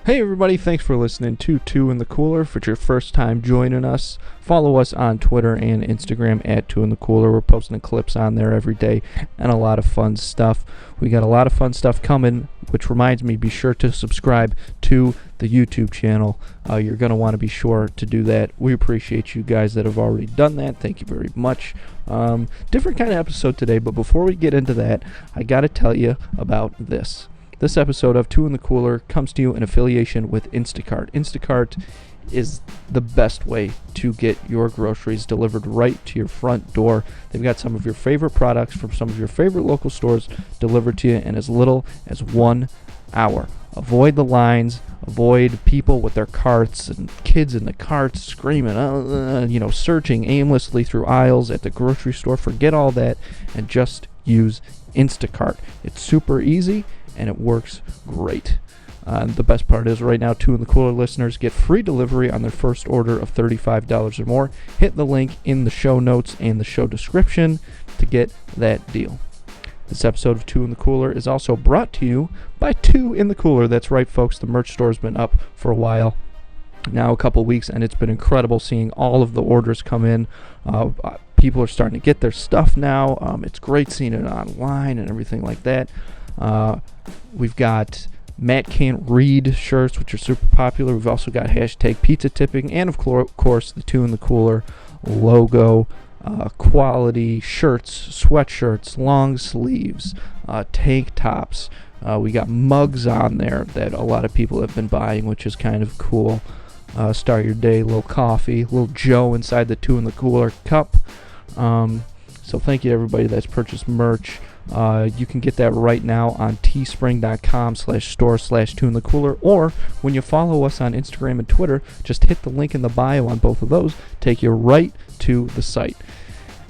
Hey everybody, thanks for listening to Two in the Cooler. If it's your first time joining us, follow us on Twitter and Instagram at Two in the Cooler. We're posting clips on there every day and a lot of fun stuff. We got a lot of fun stuff coming, which reminds me, be sure to subscribe to the YouTube channel. You're going to want to be sure to do that. We appreciate you guys that have already done that. Thank you very much. Different kind of episode today, but before we get into that, I got to tell you about this. This episode of Two in the Cooler comes to you in affiliation with Instacart. Instacart is the best way to get your groceries delivered right to your front door. They've got some of your favorite products from some of your favorite local stores delivered to you in as little as 1 hour. Avoid the lines, avoid people with their carts and kids in the carts screaming, searching aimlessly through aisles at the grocery store. Forget all that and just use Instacart. It's super easy and it works great. The best part is right now, Two in the Cooler listeners get free delivery on their first order of $35 or more. Hit the link in the show notes and the show description to get that deal. This episode of Two in the Cooler is also brought to you by Two in the Cooler. That's right, folks. The merch store has been up for a while, now a couple weeks, and it's been incredible seeing all of the orders come in. People are starting to get their stuff now. It's great seeing it online and everything like that. We've got Matt Can't Read shirts, which are super popular. We've also got hashtag pizza tipping, and of course the Two in the Cooler logo, quality shirts, sweatshirts, long sleeves, tank tops. We got mugs on there that a lot of people have been buying, which is kind of cool. Start your day, a little coffee, a little Joe inside the Two in the Cooler cup. So thank you to everybody that's purchased merch. You can get that right now on teespring.com/store/Two in the Cooler, or when you follow us on Instagram and Twitter, just hit the link in the bio on both of those, take you right to the site.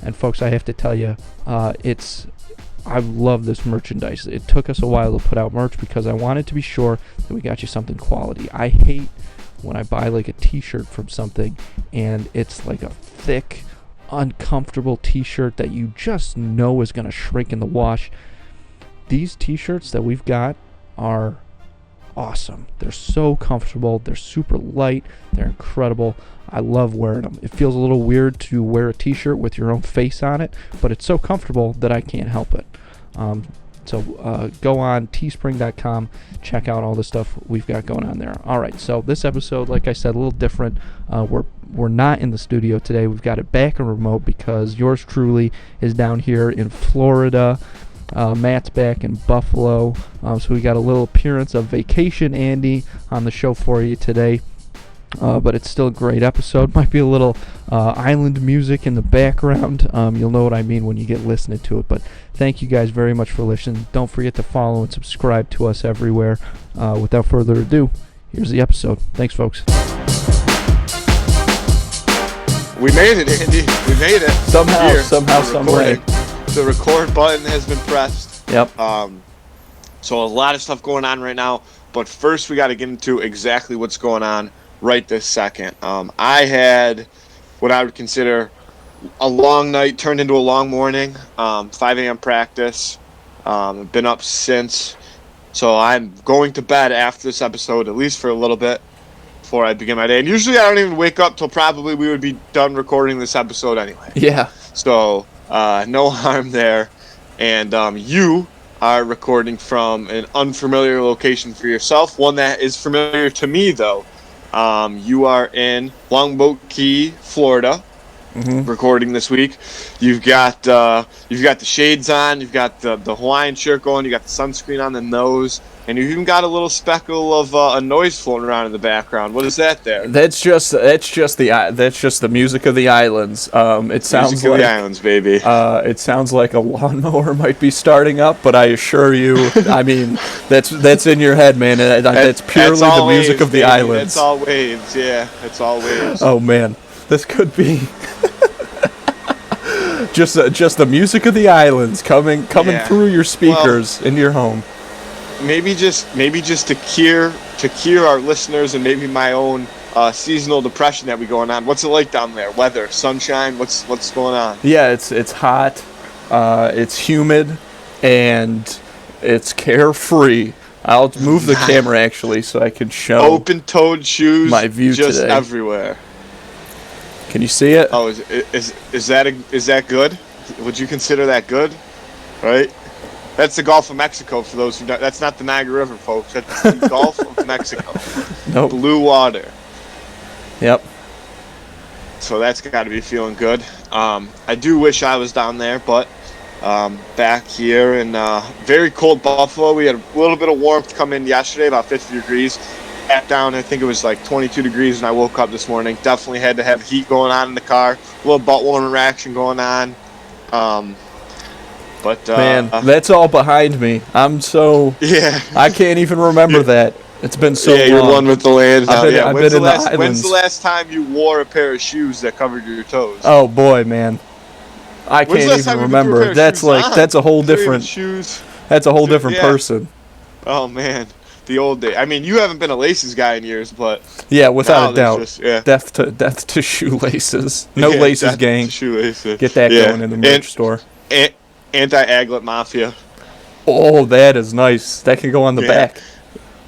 And folks, I have to tell you, I love this merchandise. It took us a while to put out merch because I wanted to be sure that we got you something quality. I hate when I buy like a t-shirt from something and it's like a thick, uncomfortable t-shirt that you just know is going to shrink in the wash. These t-shirts that we've got are awesome. They're so comfortable. They're super light. They're incredible. I love wearing them. It feels a little weird to wear a t-shirt with your own face on it, but it's so comfortable that I can't help it. So go on teespring.com, check out all the stuff we've got going on there. All right, so this episode, like I said, a little different. We're not in the studio today. We've got it back and remote because yours truly is down here in Florida. Matt's back in Buffalo. So we got a little appearance of Vacation Andy on the show for you today. But it's still a great episode. Might be a little island music in the background. You'll know what I mean when you get listening to it. But thank you guys very much for listening. Don't forget to follow and subscribe to us everywhere. Without further ado, here's the episode. Thanks, folks. We made it, Andy. We made it. Somehow, some way. The record button has been pressed. Yep. So a lot of stuff going on right now. But first, we got to get into exactly what's going on right this second. I had what I would consider a long night turned into a long morning. 5 a.m. practice. Been up since. So I'm going to bed after this episode, at least for a little bit, before I begin my day. And usually I don't even wake up till probably we would be done recording this episode anyway. Yeah. So no harm there. And you are recording from an unfamiliar location for yourself, one that is familiar to me, though. You are in Longboat Key, Florida, recording this week. You've got the shades on, you've got the Hawaiian shirt going, you got the sunscreen on the nose, and you've even got a little speckle of a noise floating around in the background. What is that there? That's just the music of the islands. It sounds music of the islands, baby. It sounds like a lawnmower might be starting up, but I assure you, I mean, that's in your head, man. That's purely the music of the islands. It's all waves, yeah. It's all waves. Oh man, this could be just the music of the islands coming through your speakers in your home. Maybe just to cure our listeners and maybe my own seasonal depression that we going on. What's it like down there? Weather, sunshine, what's going on? Yeah, it's hot, it's humid, and it's carefree. I'll move the camera actually so I can show open-toed shoes. My view just today. Everywhere. Can you see it? Oh, is that good? Would you consider that good? Right. That's the Gulf of Mexico for those who don't. That's not the Niagara River, folks. That's the Gulf of Mexico. Nope. Blue water. Yep. So that's got to be feeling good. I do wish I was down there, but back here in very cold Buffalo, we had a little bit of warmth come in yesterday, about 50 degrees. Back down, I think it was like 22 degrees when I woke up this morning. Definitely had to have heat going on in the car. A little butt warmer reaction going on. But man, that's all behind me. I'm so I can't even remember that. It's been so long. Yeah, you're one with the land. I've been in the islands. When's the last time you wore a pair of shoes that covered your toes? Oh boy, man, I can't even remember. That's a whole different shoes. That's a whole different person. Oh man, the old day. I mean, you haven't been a laces guy in years, but yeah, without a doubt, death to shoelaces. No laces, gang. Shoelaces. Get that going in the merch store. Anti-aglet mafia. Oh, that is nice. That can go on the back.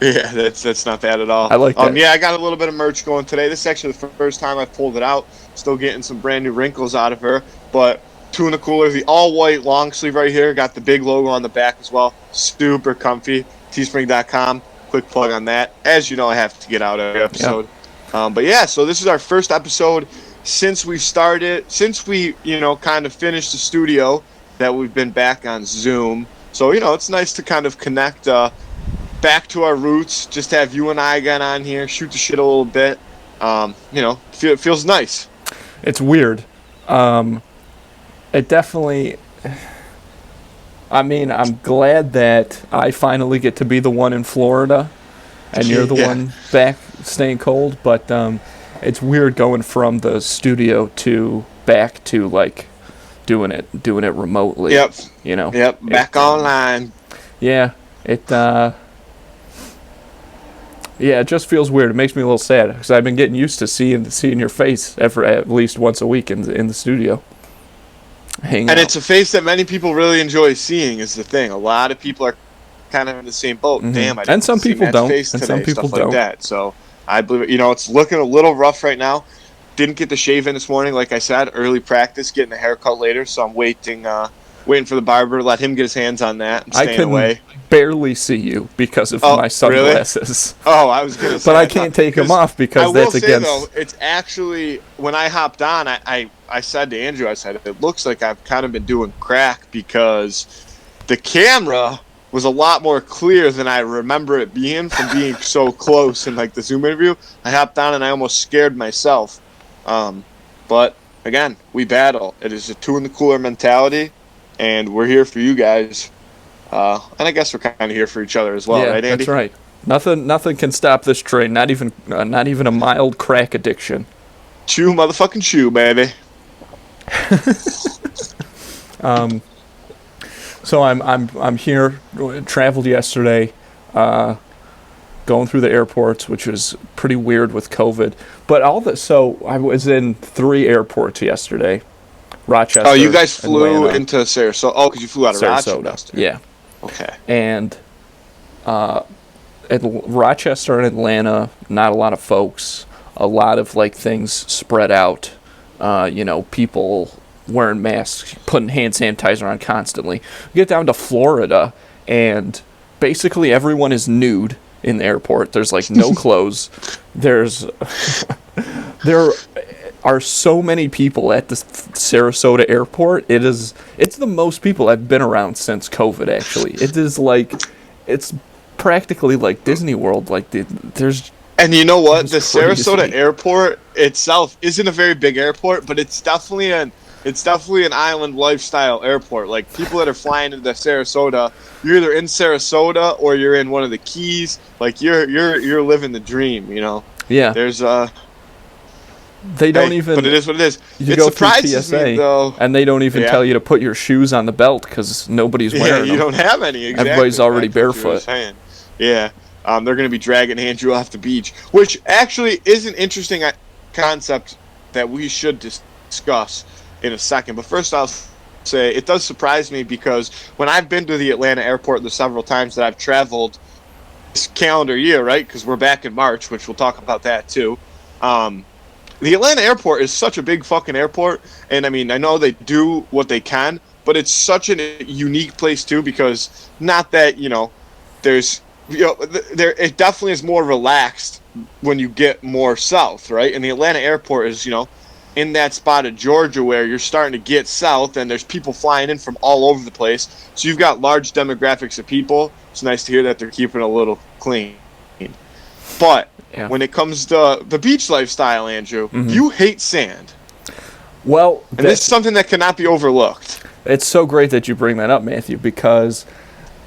Yeah, that's not bad at all. I like that. Yeah, I got a little bit of merch going today. This is actually the first time I've pulled it out. Still getting some brand new wrinkles out of her. But Two in the Cooler, the all-white long sleeve right here. Got the big logo on the back as well. Super comfy. Teespring.com. Quick plug on that. As you know, I have to get out every episode. Yep. But yeah, so this is our first episode since we kind of finished the studio, that we've been back on Zoom. So, it's nice to kind of connect back to our roots, just have you and I again on here, shoot the shit a little bit. It feels nice. It's weird. It definitely... I mean, I'm glad that I finally get to be the one in Florida, and you're the one back staying cold, but it's weird going from the studio to back to, like, doing it remotely. Yep. Yep. Back online. Yeah. It just feels weird. It makes me a little sad because I've been getting used to seeing your face at least once a week in the studio. And it's a face that many people really enjoy seeing. Is the thing. A lot of people are kind of in the same boat. Mm-hmm. Damn, I didn't some see people Matt's don't. Face today, and some people stuff don't. Like that. So I believe it's looking a little rough right now. Didn't get the shave in this morning, like I said. Early practice, getting a haircut later. So I'm waiting for the barber to let him get his hands on that. And staying away. Barely see you because of my sunglasses. Really? Oh, I was gonna say. But I can't take them off because that's against. Though, it's actually when I hopped on, I said to Andrew, I said it looks like I've kind of been doing crack because the camera was a lot more clear than I remember it being from being so close in like the Zoom interview. I hopped on and I almost scared myself. But again, we battle. It is a Two in the Cooler mentality, and we're here for you guys. And I guess we're kind of here for each other as well, right, Andy? That's right. Nothing can stop this train. Not even a mild crack addiction. Chew, motherfucking chew, baby. So I'm here. Traveled yesterday. Going through the airports, which was pretty weird with COVID. But so I was in 3 airports yesterday. Rochester. Oh, you guys flew into Sarasota. Oh, because you flew out of Rochester. Yeah. Okay. And at Rochester and Atlanta, not a lot of folks. A lot of like things spread out. People wearing masks, putting hand sanitizer on constantly. We get down to Florida, and basically everyone is nude in the airport. There's like no clothes. There are so many people at the Sarasota airport. It's the most people I've been around since COVID, actually. It's practically like Disney World. Like there's. And you know what? The Sarasota airport itself isn't a very big airport, but it's definitely an island lifestyle airport. Like people that are flying into Sarasota, you're either in Sarasota or you're in one of the Keys. Like you're living the dream, Yeah. There's They don't even. But it is what it is. It surprises me though, and they don't even tell you to put your shoes on the belt because nobody's wearing them. You don't have any. Exactly. Everybody's already barefoot. Yeah. They're going to be dragging Andrew off the beach, which actually is an interesting concept that we should discuss in a second. But first, I'll say it does surprise me because when I've been to the Atlanta airport the several times that I've traveled, calendar year, right? Because we're back in March, which we'll talk about that too. The Atlanta airport is such a big fucking airport, and I mean, I know they do what they can, but it's such a unique place too, because not that, there's, there it definitely is more relaxed when you get more south, right? And the Atlanta airport is, in that spot of Georgia where you're starting to get south, and there's people flying in from all over the place. So you've got large demographics of people. It's nice to hear that they're keeping it a little clean. But when it comes to the beach lifestyle, Andrew, you hate sand. Well, and this is something that cannot be overlooked. It's so great that you bring that up, Matthew, because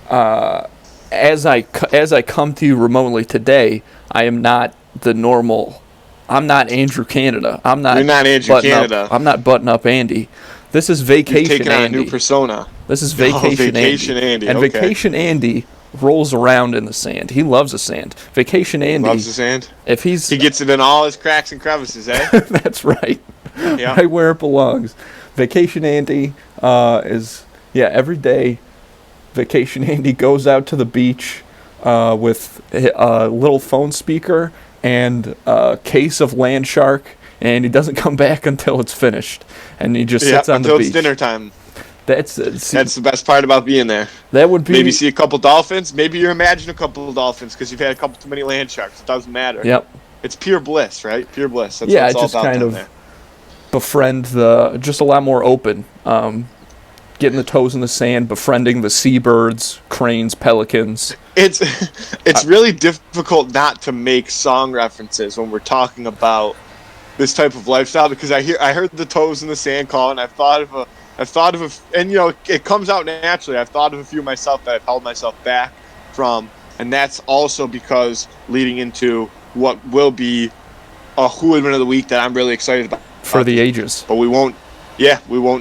as I come to you remotely today, I am not the normal. I'm not Andrew Canada. You're not Andrew Canada. I'm not button up Andy. This is Vacation You've taken Andy. On a new persona. This is Vacation Andy. And okay. Vacation Andy rolls around in the sand. He loves the sand. Vacation Andy loves the sand. He gets it in all his cracks and crevices, eh? That's right. Yeah. Right where it belongs. Vacation Andy is every day. Vacation Andy goes out to the beach with a little phone speaker and a case of land shark, and he doesn't come back until it's finished, and he just sits on the beach. Until it's dinner time. That's the best part about being there. That would be maybe see a couple dolphins. Maybe you imagine a couple of dolphins because you've had a couple too many land sharks. It doesn't matter. Yep. It's pure bliss, right? Pure bliss. That's what it's all just about kind of there. Befriend just a lot more open. Getting the toes in the sand, befriending the seabirds, cranes, pelicans. It's really difficult not to make song references when we're talking about this type of lifestyle, because I heard the toes in the sand call, and I've thought of and it comes out naturally. I've thought of a few myself that I've held myself back from, and that's also because leading into what will be a Who Would Win of the Week that I'm really excited about for the ages. But we won't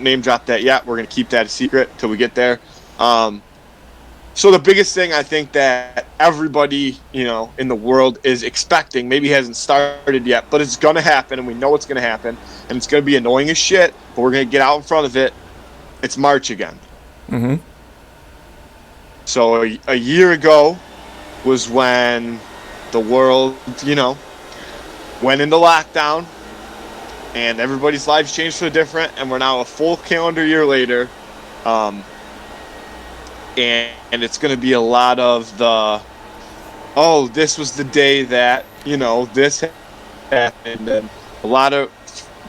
name drop that yet. We're going to keep that a secret till we get there. So the biggest thing I think that everybody, in the world is expecting, maybe hasn't started yet, but it's going to happen, and we know it's going to happen, and it's going to be annoying as shit, but we're going to get out in front of it. It's March again. Mm-hmm. So a year ago was when the world, went into lockdown, and everybody's lives changed for the different, and we're now a full calendar year later, and it's going to be a lot of this was the day that, this happened, and a lot of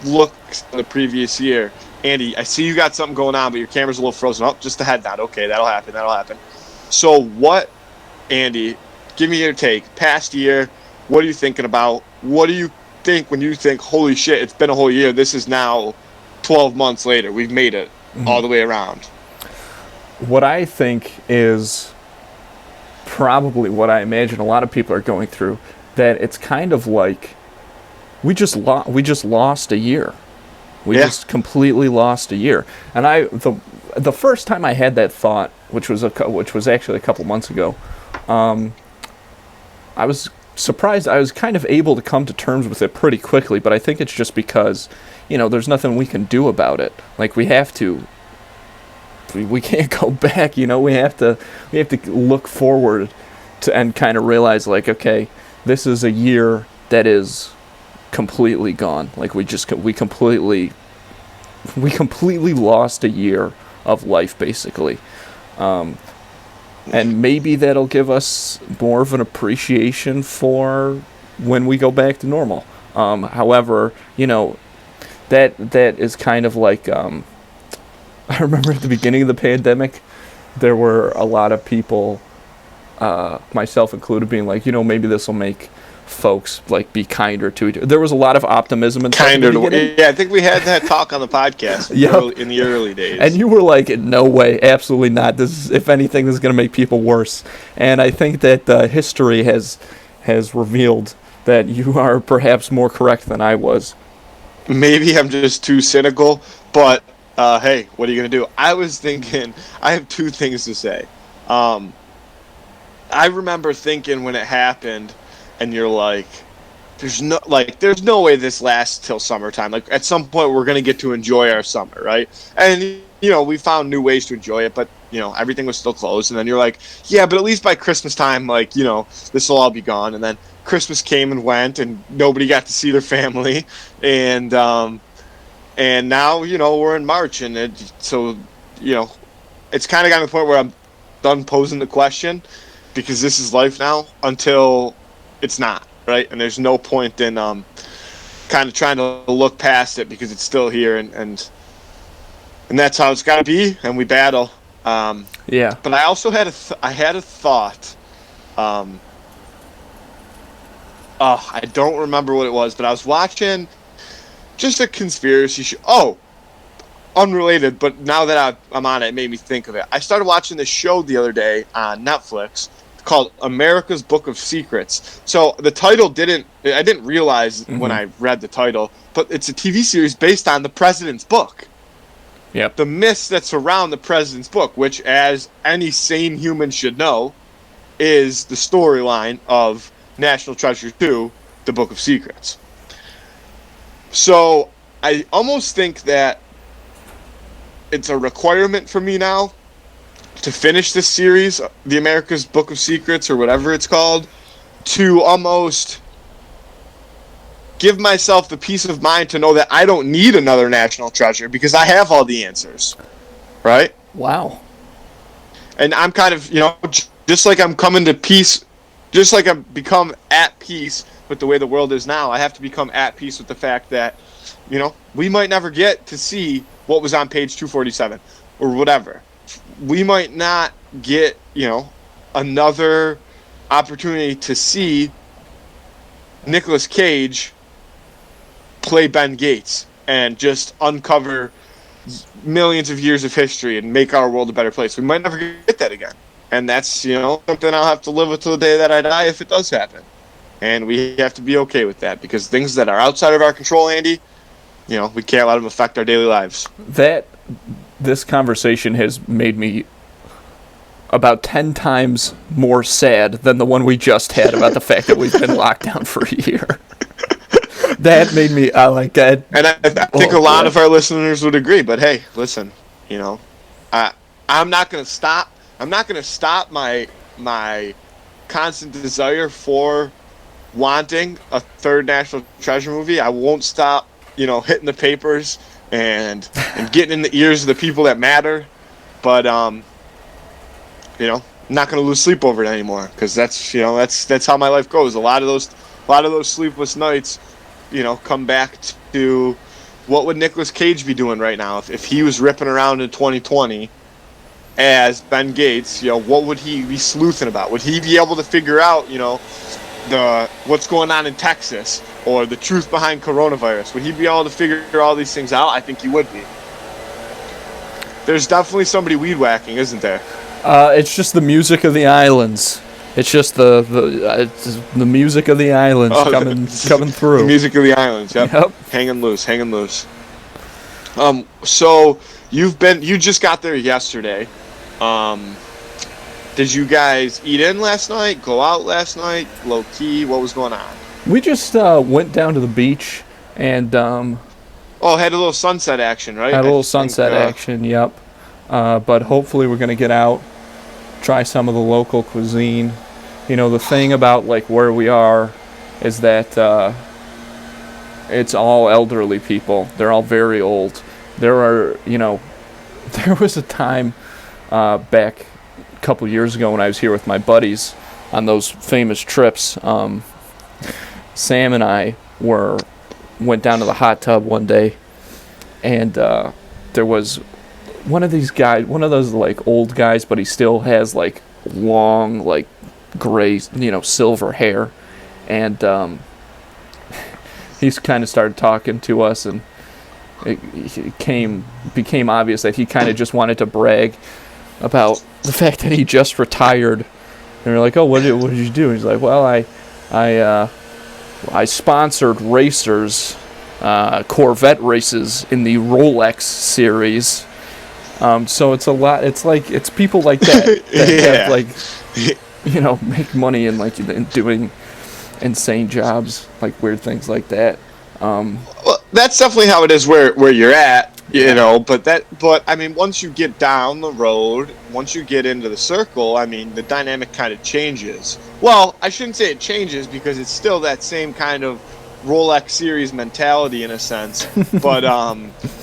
looks at the previous year. Andy, I see you got something going on, but your camera's a little frozen. Oh, just a head nod. Okay, that'll happen. So what, Andy, give me your take. Past year, what are you thinking about? What do you think when you think, holy shit, it's been a whole year. This is now 12 months later. We've made it all the way around. What I think is probably what I imagine a lot of people are going through, that it's kind of like we just lost a year. We just completely lost a year. And the first time I had that thought, which was actually a couple months ago, I was surprised. I was kind of able to come to terms with it pretty quickly, but I think it's just because, there's nothing we can do about it. Like, we have to. We can't go back. We have to look forward to and kind of realize, like, okay, this is a year that is completely gone. Like, we completely lost a year of life, basically. And maybe that'll give us more of an appreciation for when we go back to normal. However, that is kind of like, I remember at the beginning of the pandemic, there were a lot of people, myself included, being like, maybe this will make folks like be kinder to each other. There was a lot of optimism and kinder. I think we had that talk on the podcast in the early days. And you were like, no way, absolutely not. This is, if anything, this is going to make people worse. And I think that history has revealed that you are perhaps more correct than I was. Maybe I'm just too cynical, but hey, what are you going to do? I was thinking, I have two things to say. I remember thinking when it happened, and you're like, there's no way this lasts till summertime. Like, at some point, we're going to get to enjoy our summer, right? And, we found new ways to enjoy it, but everything was still closed. And then you're like, yeah, but at least by Christmas time, like, this will all be gone. And then Christmas came and went, and nobody got to see their family. And now, we're in March, and it's kind of gotten to the point where I'm done posing the question, because this is life now until it's not, right? And there's no point in kind of trying to look past it, because it's still here, and that's how it's got to be, and we battle. Yeah. But I also had a thought. I don't remember what it was, but I was watching just a conspiracy show. Oh, unrelated, but now that I'm on it, it made me think of it. I started watching this show the other day on Netflix called America's Book of Secrets. So the title I didn't realize when I read the title, but it's a TV series based on the president's book. Yep. The myths that surround the president's book, which, as any sane human should know, is the storyline of National Treasure 2, The Book of Secrets. So I almost think that it's a requirement for me now to finish this series, The America's Book of Secrets, or whatever it's called, to almost give myself the peace of mind to know that I don't need another national treasure, because I have all the answers, right? Wow. And I'm kind of, just like I'm coming to peace, just like I've become at peace with the way the world is now, I have to become at peace with the fact that, we might never get to see what was on page 247 or whatever. We might not get, another opportunity to see Nicolas Cage play Ben Gates and just uncover millions of years of history and make our world a better place. We might never get that again. And that's, something I'll have to live with till the day that I die if it does happen. And we have to be okay with that, because things that are outside of our control, Andy, we can't let them affect our daily lives. This conversation has made me about 10 times more sad than the one we just had about the fact that we've been locked down for a year. That made me, I like that. And I think a lot of our listeners would agree. But hey, listen, I'm not going to stop. I'm not going to stop my constant desire for wanting a third National Treasure movie. I won't stop, hitting the papers and getting in the ears of the people that matter. But I'm not going to lose sleep over it anymore, because that's how my life goes. A lot of those sleepless nights, come back to what would Nicolas Cage be doing right now if he was ripping around in 2020 as Ben Gates. What would he be sleuthing about? Would he be able to figure out, what's going on in Texas, or the truth behind coronavirus? Would he be able to figure all these things out? I think he would be. There's definitely somebody weed whacking, isn't there? It's just the music of the islands. It's just the music of the islands coming through. The music of the islands, yep. Hanging loose. So you just got there yesterday. Did you guys eat in last night? Go out last night? Low key? What was going on? We just went down to the beach and had a little sunset action, right? Had a little sunset action, yep. But hopefully we're gonna get out, try some of the local cuisine. The thing about where we are is that it's all elderly people. They're all very old. There was a time back a couple years ago when I was here with my buddies on those famous trips. Sam and I went down to the hot tub one day, and there was one of those old guys, but he still has long gray, silver hair, and he's kind of started talking to us, and it became obvious that he kind of just wanted to brag about the fact that he just retired. And we're like, oh, what did you do? And he's like, well, I sponsored racers, Corvette races in the Rolex series. So it's a lot. It's people like that have make money and doing insane jobs, weird things like that. Well, that's definitely how it is where you're at. You know, but I mean, once you get down the road, once you get into the circle, I mean, the dynamic kind of changes. Well, I shouldn't say it changes because it's still that same kind of Rolex series mentality in a sense, but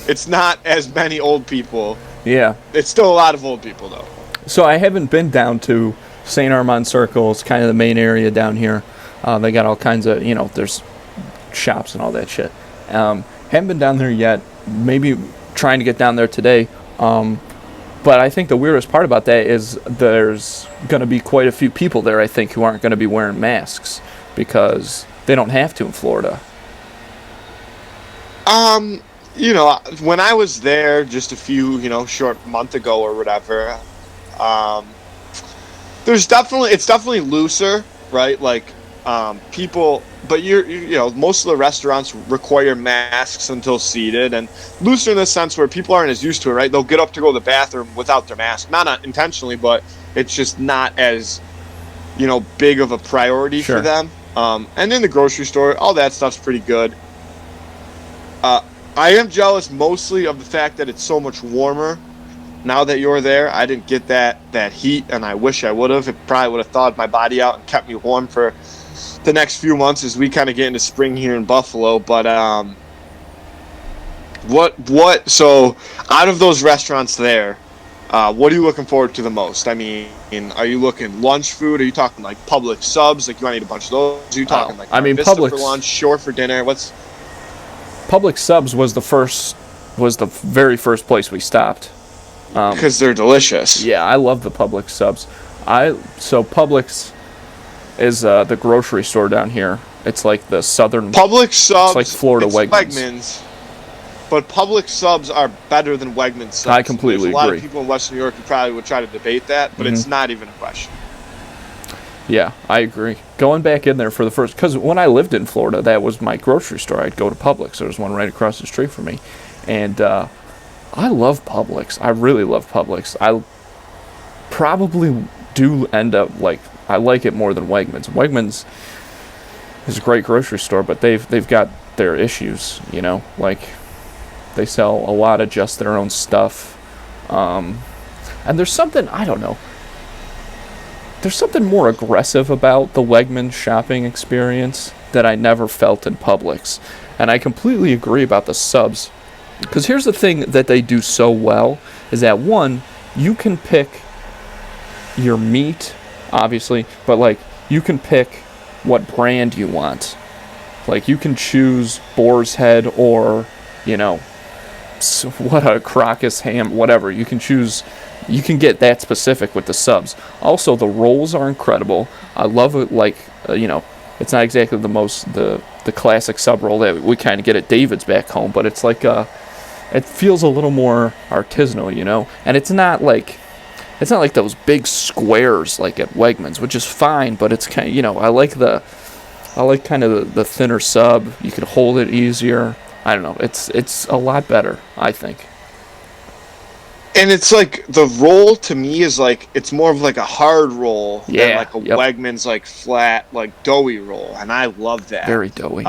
it's not as many old people. Yeah. It's still a lot of old people though. So I haven't been down to St. Armand Circle. It's kind of the main area down here. They got all kinds of, there's shops and all that shit. Haven't been down there yet. Maybe trying to get down there today. But I think the weirdest part about that is there's going to be quite a few people there, I think, who aren't going to be wearing masks because they don't have to in Florida. When I was there just a few, short month ago or whatever, it's definitely looser, right? Like, people, but most of the restaurants require masks until seated, and looser in the sense where people aren't as used to it, right? They'll get up to go to the bathroom without their mask, not intentionally, but it's just not as, big of a priority for them. And in the grocery store, all that stuff's pretty good. I am jealous mostly of the fact that it's so much warmer now that you're there. I didn't get that heat, and I wish I would have. It probably would have thawed my body out and kept me warm for the next few months as we kind of get into spring here in Buffalo. But so out of those restaurants there, what are you looking forward to the most? I mean, are you looking lunch food? Are you talking like Publix subs? Like you want to eat a bunch of those? Are you talking Publix for lunch, Shore for dinner? Publix subs was the very first place we stopped. Because they're delicious. Yeah, I love the Publix subs. So Publix is the grocery store down here. It's like the southern Publix subs. It's like Florida Wegmans. But Publix subs are better than Wegmans subs. I completely agree. There's a lot of people in Western New York who probably would try to debate that, but it's not even a question. Yeah, I agree. Going back in there for the first, because when I lived in Florida, that was my grocery store. I'd go to Publix. There was one right across the street from me, and I love Publix. I really love Publix. I probably do end up I like it more than Wegmans. Wegmans is a great grocery store, but they've got their issues. Like they sell a lot of just their own stuff, and there's something, I don't know. There's something more aggressive about the Wegmans shopping experience that I never felt in Publix. And I completely agree about the subs. Because here's the thing that they do so well, is that one, you can pick your meat, obviously, but you can pick what brand you want. Like you can choose boar's head or, what a Crocus ham, whatever. You can choose. You can get that specific with the subs. Also, the rolls are incredible. I love it. It's not exactly the classic sub roll that we kind of get at David's back home, but it's it feels a little more artisanal, and it's not like those big squares like at Wegmans, which is fine, but it's kind of, I like kind of the thinner sub. You can hold it easier. I don't know. It's a lot better, I think. And it's the roll to me is it's more of a hard roll than a Wegmans flat doughy roll, and I love that. Very doughy.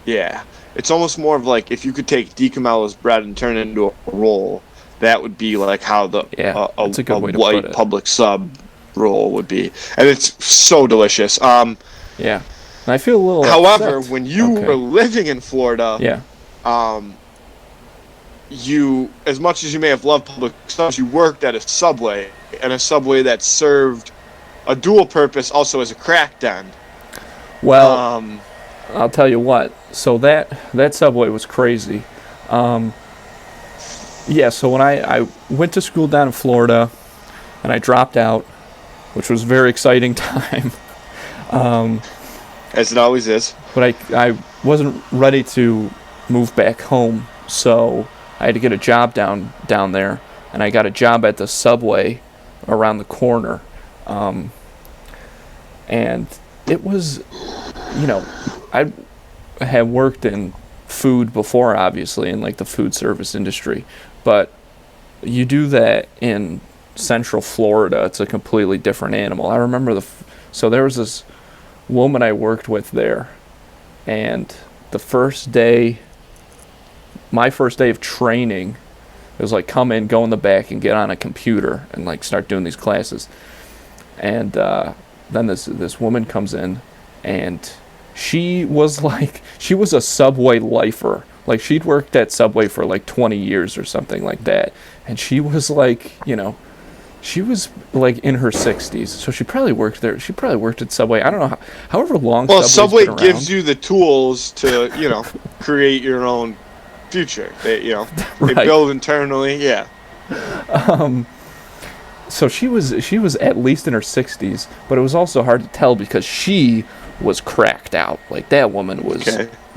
Yeah, it's almost more of if you could take DiCamello's bread and turn it into a roll, that would be how that's a good way to white put it. Publix sub roll would be, and it's so delicious. Yeah, and I feel a little. However, upset. when you were living in Florida, you, as much as you may have loved Publix subs, you worked at a Subway, and a Subway that served a dual purpose also as a crack den. Well, I'll tell you what. So that Subway was crazy. So when I went to school down in Florida, and I dropped out, which was a very exciting time. As it always is. But I wasn't ready to move back home, so I had to get a job down there, and I got a job at the Subway around the corner. And it was, I had worked in food before, obviously, in the food service industry, but you do that in Central Florida, it's a completely different animal. I remember so there was this woman I worked with there, and the first day my first day of training, it was like come in, go in the back, and get on a computer and like start doing these classes. And then this woman comes in, and she was a Subway lifer. Like, she'd worked at Subway for like 20 years or something like that. And she was like, she was like in her 60s. So she probably worked there. She probably worked at Subway. I don't know, however long Subway been gives you the tools to, create your own future. They Right. they build internally, yeah. So she was at least in her 60s, but it was also hard to tell because she was cracked out. Like, that woman was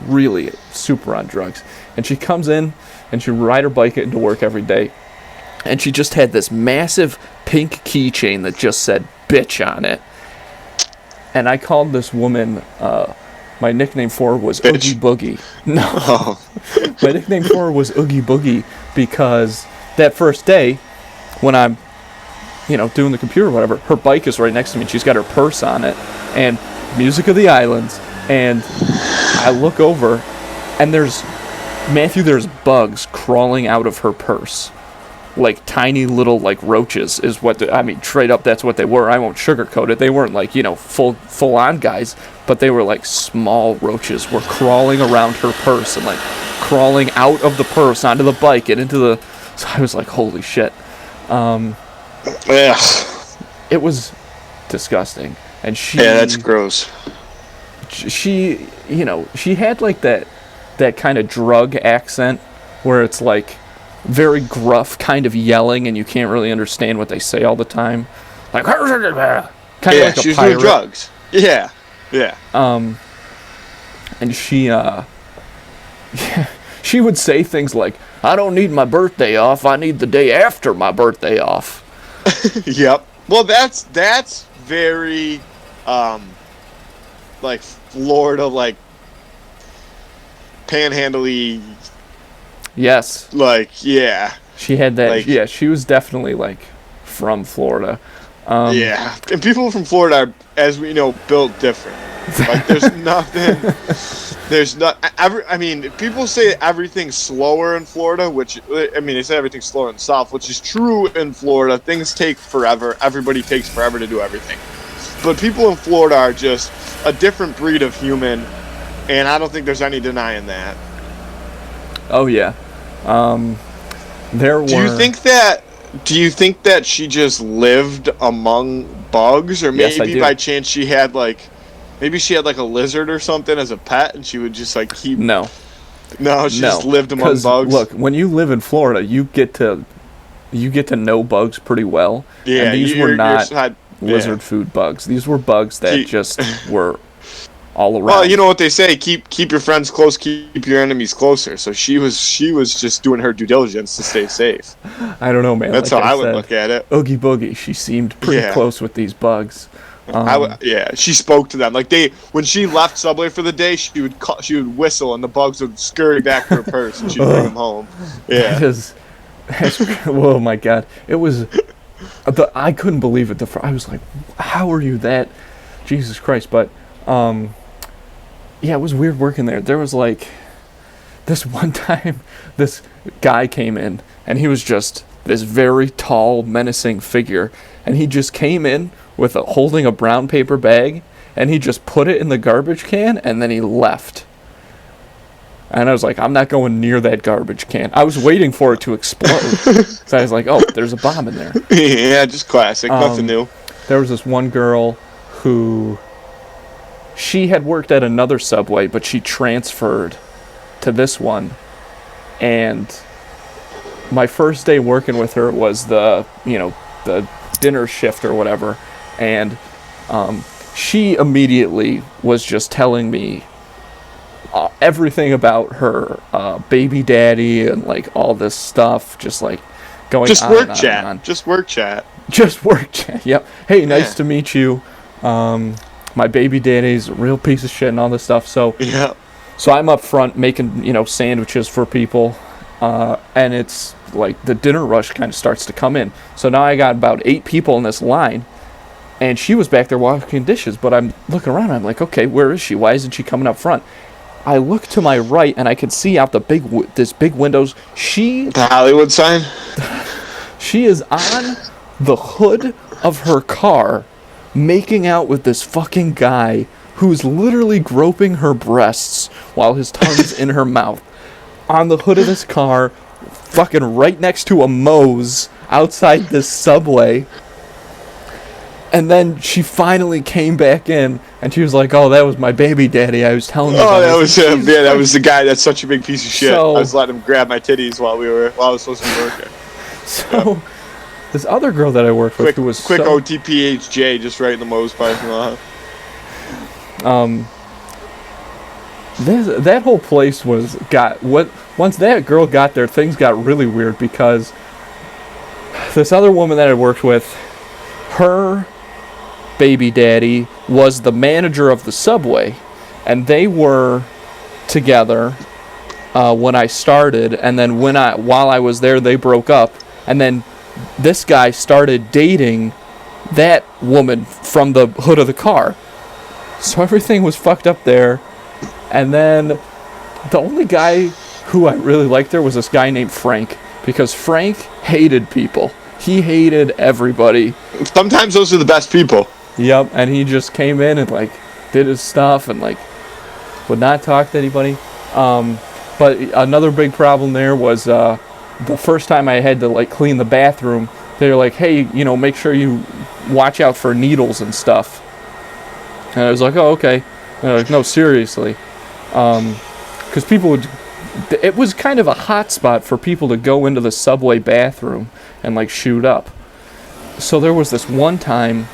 really super on drugs. And she comes in and she ride her bike into work every day, and she just had this massive pink keychain that just said bitch on it. And I called this woman, my nickname for her was Bitch. Oogie Boogie. No. Oh. My nickname for her was Oogie Boogie because that first day, when I'm doing the computer or whatever, her bike is right next to me, and she's got her purse on it, and Music of the Islands, and I look over, and there's bugs crawling out of her purse. Like tiny little, like, roaches is what, straight up, that's what they were. I won't sugarcoat it. They weren't, like, full-on guys, but they were, like, small roaches were crawling around her purse and, like, crawling out of the purse onto the bike and into the... So I was like, holy shit. Yeah. It was disgusting. And she... Yeah, that's gross. She, she had, like, that kind of drug accent where it's, like, very gruff kind of yelling, and you can't really understand what they say all the time. Like, kind of like a pirate. She's doing drugs. Yeah. And she, she would say things like, I don't need my birthday off, I need the day after my birthday off. Yep. Well, that's very, like, Florida, like, panhandle-y. Yes. Like, yeah. She had that, like, yeah, she was definitely, like, from Florida. Yeah. And people from Florida are, as we know, built different. Like, there's nothing... people say everything's slower in Florida, which, they say everything's slower in the South, which is true in Florida. Things take forever. Everybody takes forever to do everything. But people in Florida are just a different breed of human, and I don't think there's any denying that. Oh, yeah. Do you think that she just lived among bugs, or maybe by chance she had like a lizard or something as a pet, and she would just like keep? No, she just lived among bugs. Look, when you live in Florida, you get to know bugs pretty well. Yeah, and these were not lizard food bugs. These were bugs that just were all around. Well, you know what they say: keep your friends close, keep your enemies closer. So she was just doing her due diligence to stay safe. I don't know, man. That's how I would look at it. Oogie Boogie. She seemed pretty close with these bugs. She spoke to them. Like, when she left Subway for the day, she would whistle, and the bugs would scurry back to her purse, and she'd bring them home. Yeah. Oh my God! It was. I couldn't believe it. I was like, "How are you that?" Jesus Christ! But yeah, it was weird working there. There was like this one time, this guy came in, and he was just this very tall, menacing figure, and he just came in with holding a brown paper bag, and he just put it in the garbage can, and then he left. And I was like, I'm not going near that garbage can. I was waiting for it to explode. So I was like, oh, there's a bomb in there. Yeah, just classic. Nothing new. There was this one girl who... She had worked at another Subway, but she transferred to this one. And my first day working with her was the dinner shift or whatever. And she immediately was just telling me everything about her baby daddy and like all this stuff, just like going just on work and on chat. and on. Just work chat. Just work chat. Yep. Hey, nice to meet you. My baby daddy's a real piece of shit and all this stuff. So yeah. So I'm up front making sandwiches for people, and it's like the dinner rush kind of starts to come in. So now I got about 8 people in this line. And she was back there washing dishes, but I'm looking around. I'm like, okay, where is she? Why isn't she coming up front? I look to my right and I can see out the this big windows. The Hollywood sign? She is on the hood of her car, making out with this fucking guy who's literally groping her breasts while his tongue's in her mouth. On the hood of this car, fucking right next to a Moe's outside this Subway. And then she finally came back in, and she was like, "Oh, that was my baby daddy. I was telling you." Oh, that was him. Yeah, that was the guy. That's such a big piece of shit. So, I was letting him grab my titties while I was supposed to be working. So, this other girl that I worked with, who was quick OTPHJ, just right in the Moe's parking lot. That whole place once that girl got there, things got really weird because this other woman that I worked with, her baby daddy was the manager of the Subway, and they were together when I started, and then while I was there, they broke up, and then this guy started dating that woman from the hood of the car. So everything was fucked up there. And then the only guy who I really liked there was this guy named Frank, because Frank hated people. He hated everybody. Sometimes those are the best people. Yep, and he just came in and like did his stuff and like would not talk to anybody. But another big problem there was the first time I had to like clean the bathroom, they were like, "Hey, make sure you watch out for needles and stuff." And I was like, "Oh, okay." And they're like, "No, seriously." Because it was kind of a hot spot for people to go into the Subway bathroom and like shoot up. So there was this one time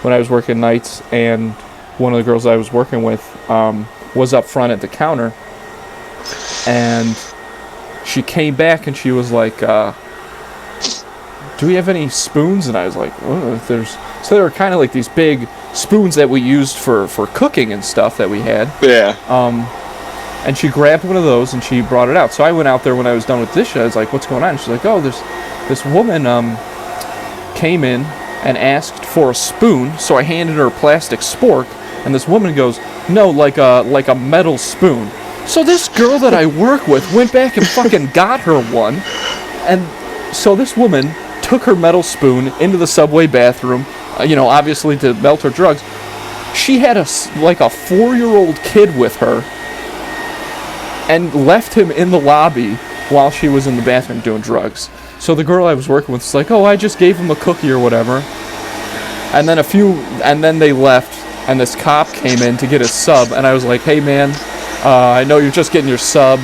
when I was working nights, and one of the girls I was working with was up front at the counter, and she came back and she was like, "Do we have any spoons?" And I was like, "Oh, so there were kind of like these big spoons that we used for cooking and stuff that we had. Yeah. And she grabbed one of those and she brought it out. So I went out there when I was done with dishes. I was like, "What's going on?" And she's like, "Oh, this woman came in and asked for a spoon." So I handed her a plastic spork, and this woman goes, "No, like a metal spoon." So this girl that I work with went back and fucking got her one, and so this woman took her metal spoon into the Subway bathroom, obviously to melt her drugs. She had a 4-year-old kid with her and left him in the lobby while she was in the bathroom doing drugs. So the girl I was working with was like, "Oh, I just gave him a cookie or whatever." And then they left, and this cop came in to get his sub, and I was like, "Hey man, I know you're just getting your sub,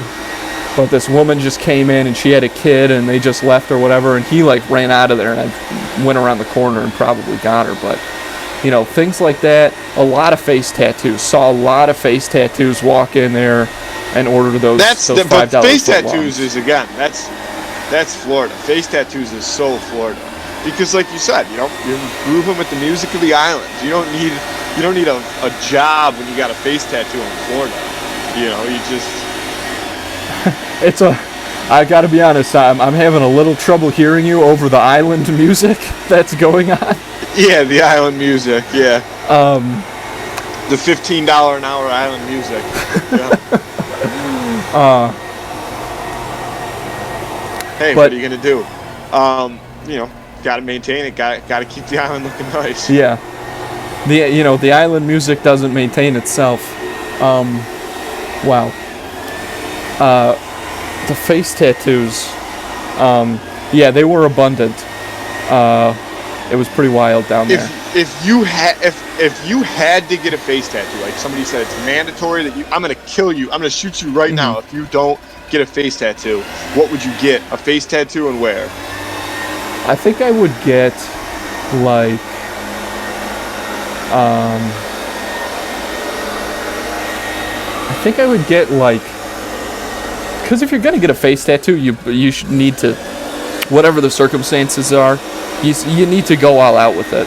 but this woman just came in and she had a kid and they just left or whatever," and he like ran out of there, and I went around the corner and probably got her. But things like that. A lot of face tattoos. Saw a lot of face tattoos walk in there and order those $5 but face tattoos footlongs. is, again, that's Florida. Face tattoos is so Florida, because like you said, you're grooving with the music of the island. You don't need a job when you got a face tattoo in Florida. You just I gotta be honest, I'm having a little trouble hearing you over the island music that's going on. Yeah, the island music, yeah. The $15 an hour island music. Yeah. Hey, what are you gonna do? Gotta maintain it. Gotta keep the island looking nice. Yeah. The island music doesn't maintain itself. Wow. The face tattoos, they were abundant. It was pretty wild down there. If you had to get a face tattoo, like somebody said it's mandatory that I'm gonna kill you, I'm gonna shoot you right now if you don't get a face tattoo, what would you get? A face tattoo, and where? I think I would get like because if you're gonna get a face tattoo, you should need to, whatever the circumstances are, you need to go all out with it.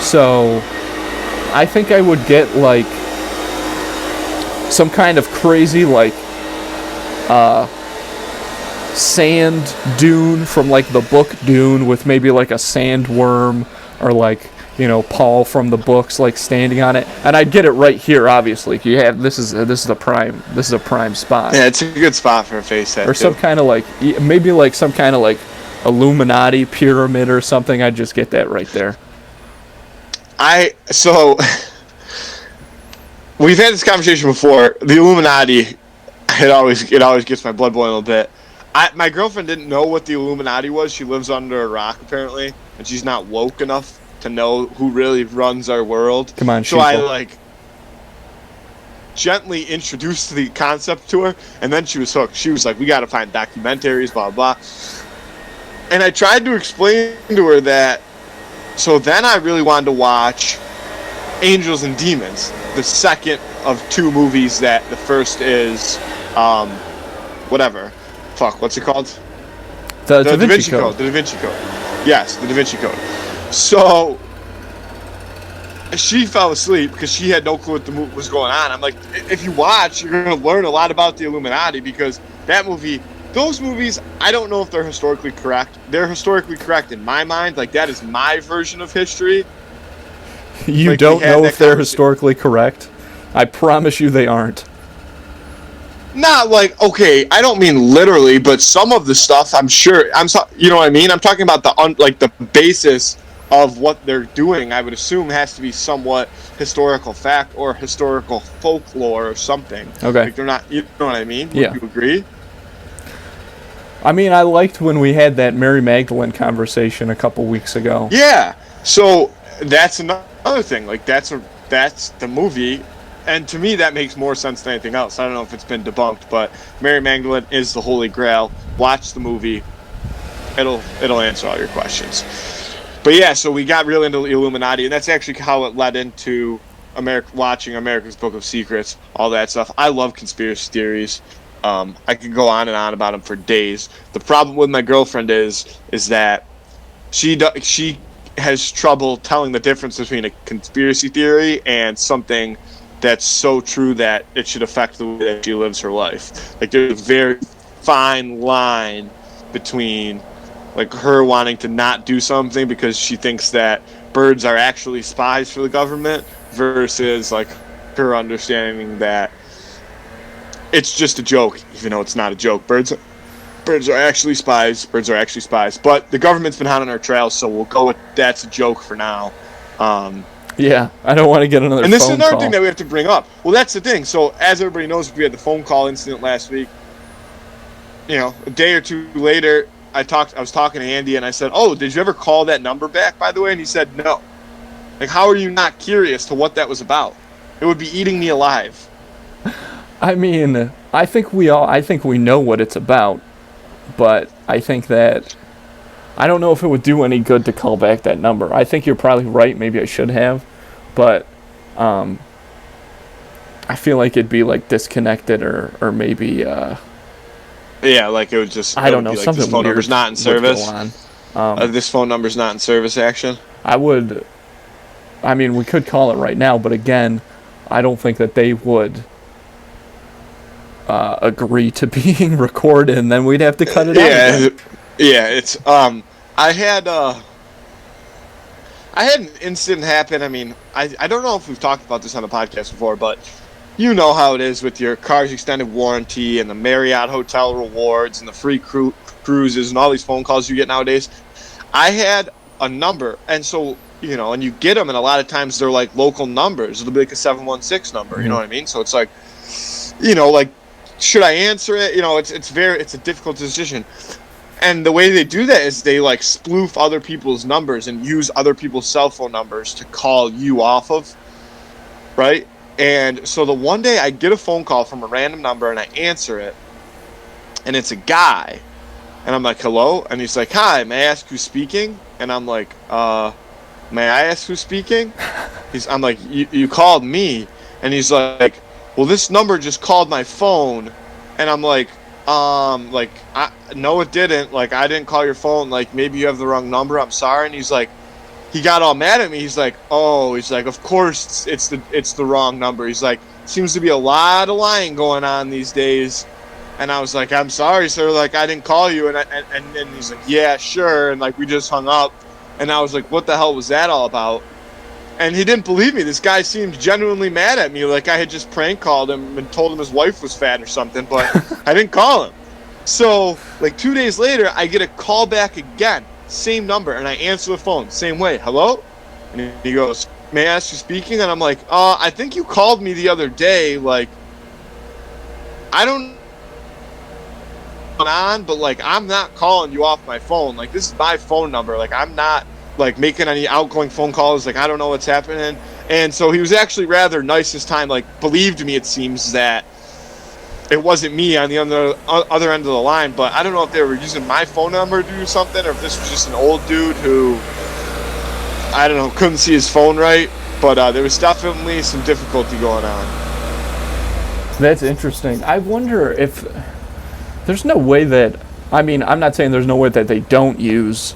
So I think I would get like some kind of crazy like sand dune from like the book Dune, with maybe like a sandworm or like Paul from the books like standing on it, and I'd get it right here. Obviously, you have this is a prime spot. Yeah, it's a good spot for a face tattoo. Or some kind of maybe some kind of Illuminati pyramid or something. I'd just get that right there. We've had this conversation before. The Illuminati, it always gets my blood boiling a little bit. My girlfriend didn't know what the Illuminati was. She lives under a rock apparently, and she's not woke enough to know who really runs our world. Come on, so I gently introduced the concept to her, and then she was hooked. She was like, "We got to find documentaries, blah blah." And I tried to explain to her that. So then I really wanted to watch Angels and Demons, the second of two movies. That the first is, what's it called? The Da Vinci Code. The Da Vinci Code. Yes, the Da Vinci Code. So she fell asleep because she had no clue what the movie was going on. I'm like, if you watch, you're going to learn a lot about the Illuminati, because those movies, I don't know if they're historically correct. They're historically correct in my mind. That is my version of history. You don't know if they're historically correct? I promise you they aren't. Not okay, I don't mean literally, but some of the stuff, I'm sure, you know what I mean? I'm talking about the basis of what they're doing, I would assume, has to be somewhat historical fact or historical folklore or something. Okay. They're not, you know what I mean? Yeah. Would you agree? I mean, I liked when we had that Mary Magdalene conversation a couple weeks ago. Yeah. So that's another thing. That's the movie. And to me, that makes more sense than anything else. I don't know if it's been debunked, but Mary Magdalene is the Holy Grail. Watch the movie. It'll answer all your questions. But yeah, so we got real into the Illuminati, and that's actually how it led into watching America's Book of Secrets, all that stuff. I love conspiracy theories. I could go on and on about them for days. The problem with my girlfriend is that she has trouble telling the difference between a conspiracy theory and something that's so true that it should affect the way that she lives her life. There's a very fine line between her wanting to not do something because she thinks that birds are actually spies for the government versus her understanding that it's just a joke, even though it's not a joke. Birds are actually spies. Birds are actually spies. But the government's been hot on our trail, so we'll go with that's a joke for now. Yeah, I don't want to get another phone call. And this is another thing that we have to bring up. Well, that's the thing. So as everybody knows, we had the phone call incident last week. A day or two later, I was talking to Andy, and I said, "Oh, did you ever call that number back, by the way?" And he said, "No." How are you not curious to what that was about? It would be eating me alive. I mean, I think we know what it's about, but I think that I don't know if it would do any good to call back that number. I think you're probably right. Maybe I should have, but I feel like it'd be disconnected or maybe. Yeah, it would just. I don't know. Something this phone weird number's not in service. Go on. This phone number's not in service. Action. I mean, we could call it right now, but again, I don't think that they would agree to being recorded, and then we'd have to cut it out again. Yeah, it's I had an incident happen. I mean, I don't know if we've talked about this on the podcast before, but you know how it is with your car's extended warranty and the Marriott hotel rewards and the free cruises and all these phone calls you get nowadays. I had a number, and so and you get them, and a lot of times they're local numbers. It'll be a 716 number. Mm-hmm. You know what I mean? So it's should I answer it? It's a difficult decision. And the way they do that is they spoof other people's numbers and use other people's cell phone numbers to call you off of, right? And so the one day I get a phone call from a random number and I answer it, and it's a guy, and I'm like, "Hello?" And he's like, "Hi, may I ask who's speaking?" And I'm like, "May I ask who's speaking?" I'm like, "You called me," and he's like, "Well, this number just called my phone," and I'm like, no, it didn't. I didn't call your phone. Maybe you have the wrong number. I'm sorry." And he's like, he got all mad at me. He's like, "Oh," he's like, "Of course it's the wrong number." He's like, "Seems to be a lot of lying going on these days." And I was like, "I'm sorry, sir. I didn't call you." And he's like, "Yeah, sure." And we just hung up. And I was like, "What the hell was that all about?" And he didn't believe me. This guy seemed genuinely mad at me, like I had just prank called him and told him his wife was fat or something, but I didn't call him. So, like 2 days later, I get a call back again, same number, and I answer the phone, same way, hello? And he goes, may I ask you speaking? And I'm like, I think you called me the other day, like, I don't know on, but like, I'm not calling you off my phone. Like, this is my phone number. Like, I'm not like making any outgoing phone calls. Like, I don't know what's happening. And so he was actually rather nice this time, like believed me, it seems, that it wasn't me on the other end of the line. But I don't know if they were using my phone number to do something, or if this was just an old dude who, I don't know, couldn't see his phone right. But there was definitely some difficulty going on. That's interesting. I wonder if there's no way that, I mean, I'm not saying there's no way that they don't use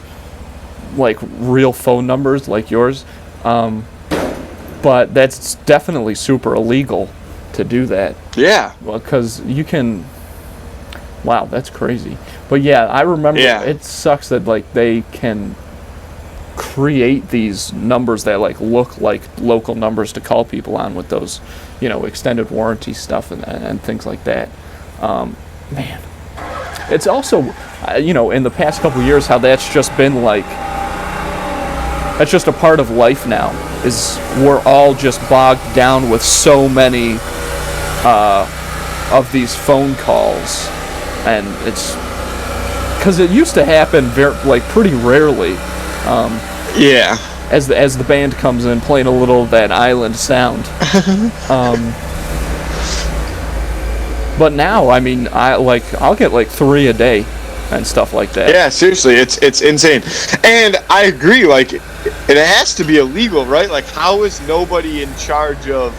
like real phone numbers like yours, but that's definitely super illegal to do that. Yeah. Well, because you can, wow, that's crazy. But yeah, I remember, it sucks that like they can create these numbers that like look like local numbers to call people on with those, you know, extended warranty stuff and things like that. Man, it's also, you know, in the past couple of years, how that's just been like, that's just a part of life now, is we're all just bogged down with so many of these phone calls, and it's because it used to happen pretty rarely. As the band comes in playing a little of that island sound. But now, I mean, I'll get like 3 a day and stuff like that. Yeah, seriously, it's insane. And I agree, like, it has to be illegal, right? Like, how is nobody in charge of,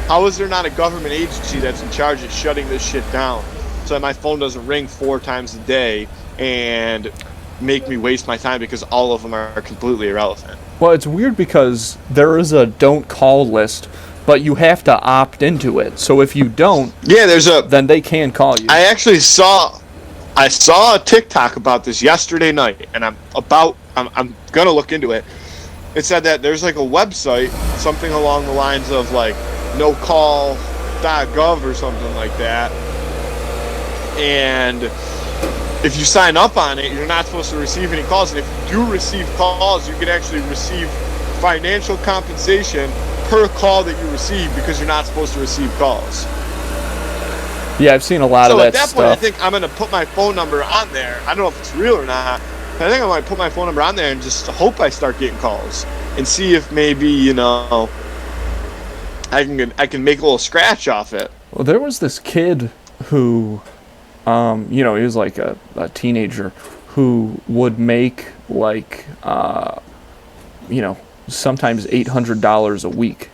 how is there not a government agency that's in charge of shutting this shit down so that my phone doesn't ring 4 times a day and make me waste my time because all of them are completely irrelevant? Well, it's weird because there is a don't call list, but you have to opt into it. So if you don't, then they can call you. I saw a TikTok about this yesterday night, and I'm gonna look into it. It said that there's like a website, something along the lines of like nocall.gov or something like that, and if you sign up on it, you're not supposed to receive any calls. And if you do receive calls, you can actually receive financial compensation per call that you receive because you're not supposed to receive calls. Yeah, I've seen a lot of that stuff. So at that point, I think I'm going to put my phone number on there. I don't know if it's real or not, but I think I might put my phone number on there and just hope I start getting calls and see if maybe, you know, I can make a little scratch off it. Well, there was this kid who, you know, he was like a teenager who would make like, you know, sometimes $800 a week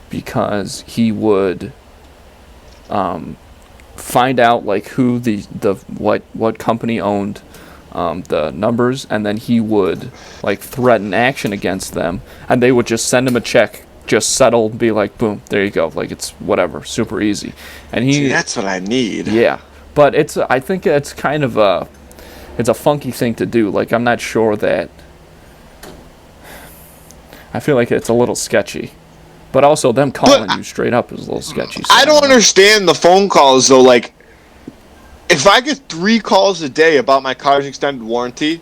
because he would find out like who what company owned the numbers, and then he would like threaten action against them, and they would just send him a check, just settled, be like, boom, there you go, like it's whatever, super easy. And he, that's what I need. Yeah. But I think it's kind of it's a funky thing to do. Like, I'm not sure that, I feel like it's a little sketchy. But also them calling you straight up is a little sketchy. So I don't understand the phone calls, though. Like, if I get 3 calls a day about my car's extended warranty,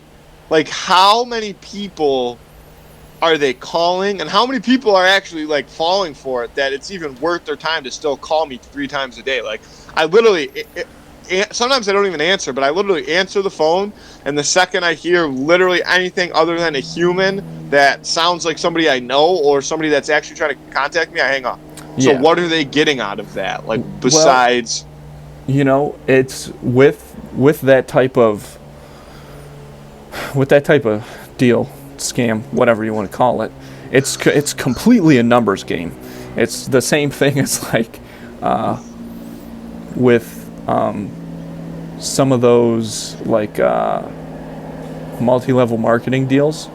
like, how many people are they calling? And how many people are actually, like, falling for it that it's even worth their time to still call me 3 times a day? Like, I literally... sometimes I don't even answer, but I literally answer the phone, and the second I hear literally anything other than a human that sounds like somebody I know or somebody that's actually trying to contact me, I hang up. Yeah. So what are they getting out of that? Like, besides... Well, you know, it's with that type of deal, scam, whatever you want to call it, it's completely a numbers game. It's the same thing as like with some of those like multi-level marketing deals.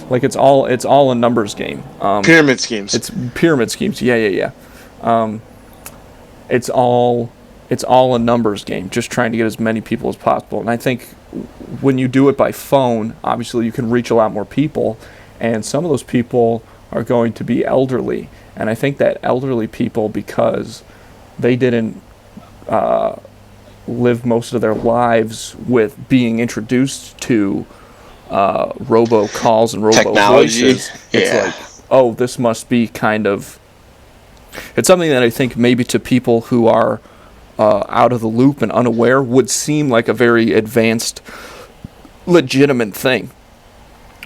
Like it's all a numbers game. Pyramid schemes. It's pyramid schemes. Yeah. It's all a numbers game, just trying to get as many people as possible. And I think when you do it by phone, obviously you can reach a lot more people, and some of those people are going to be elderly. And I think that elderly people, because they didn't live most of their lives with being introduced to robocalls and technology. voices, it's like, oh, this must be kind of... It's something that I think maybe to people who are out of the loop and unaware would seem like a very advanced, legitimate thing,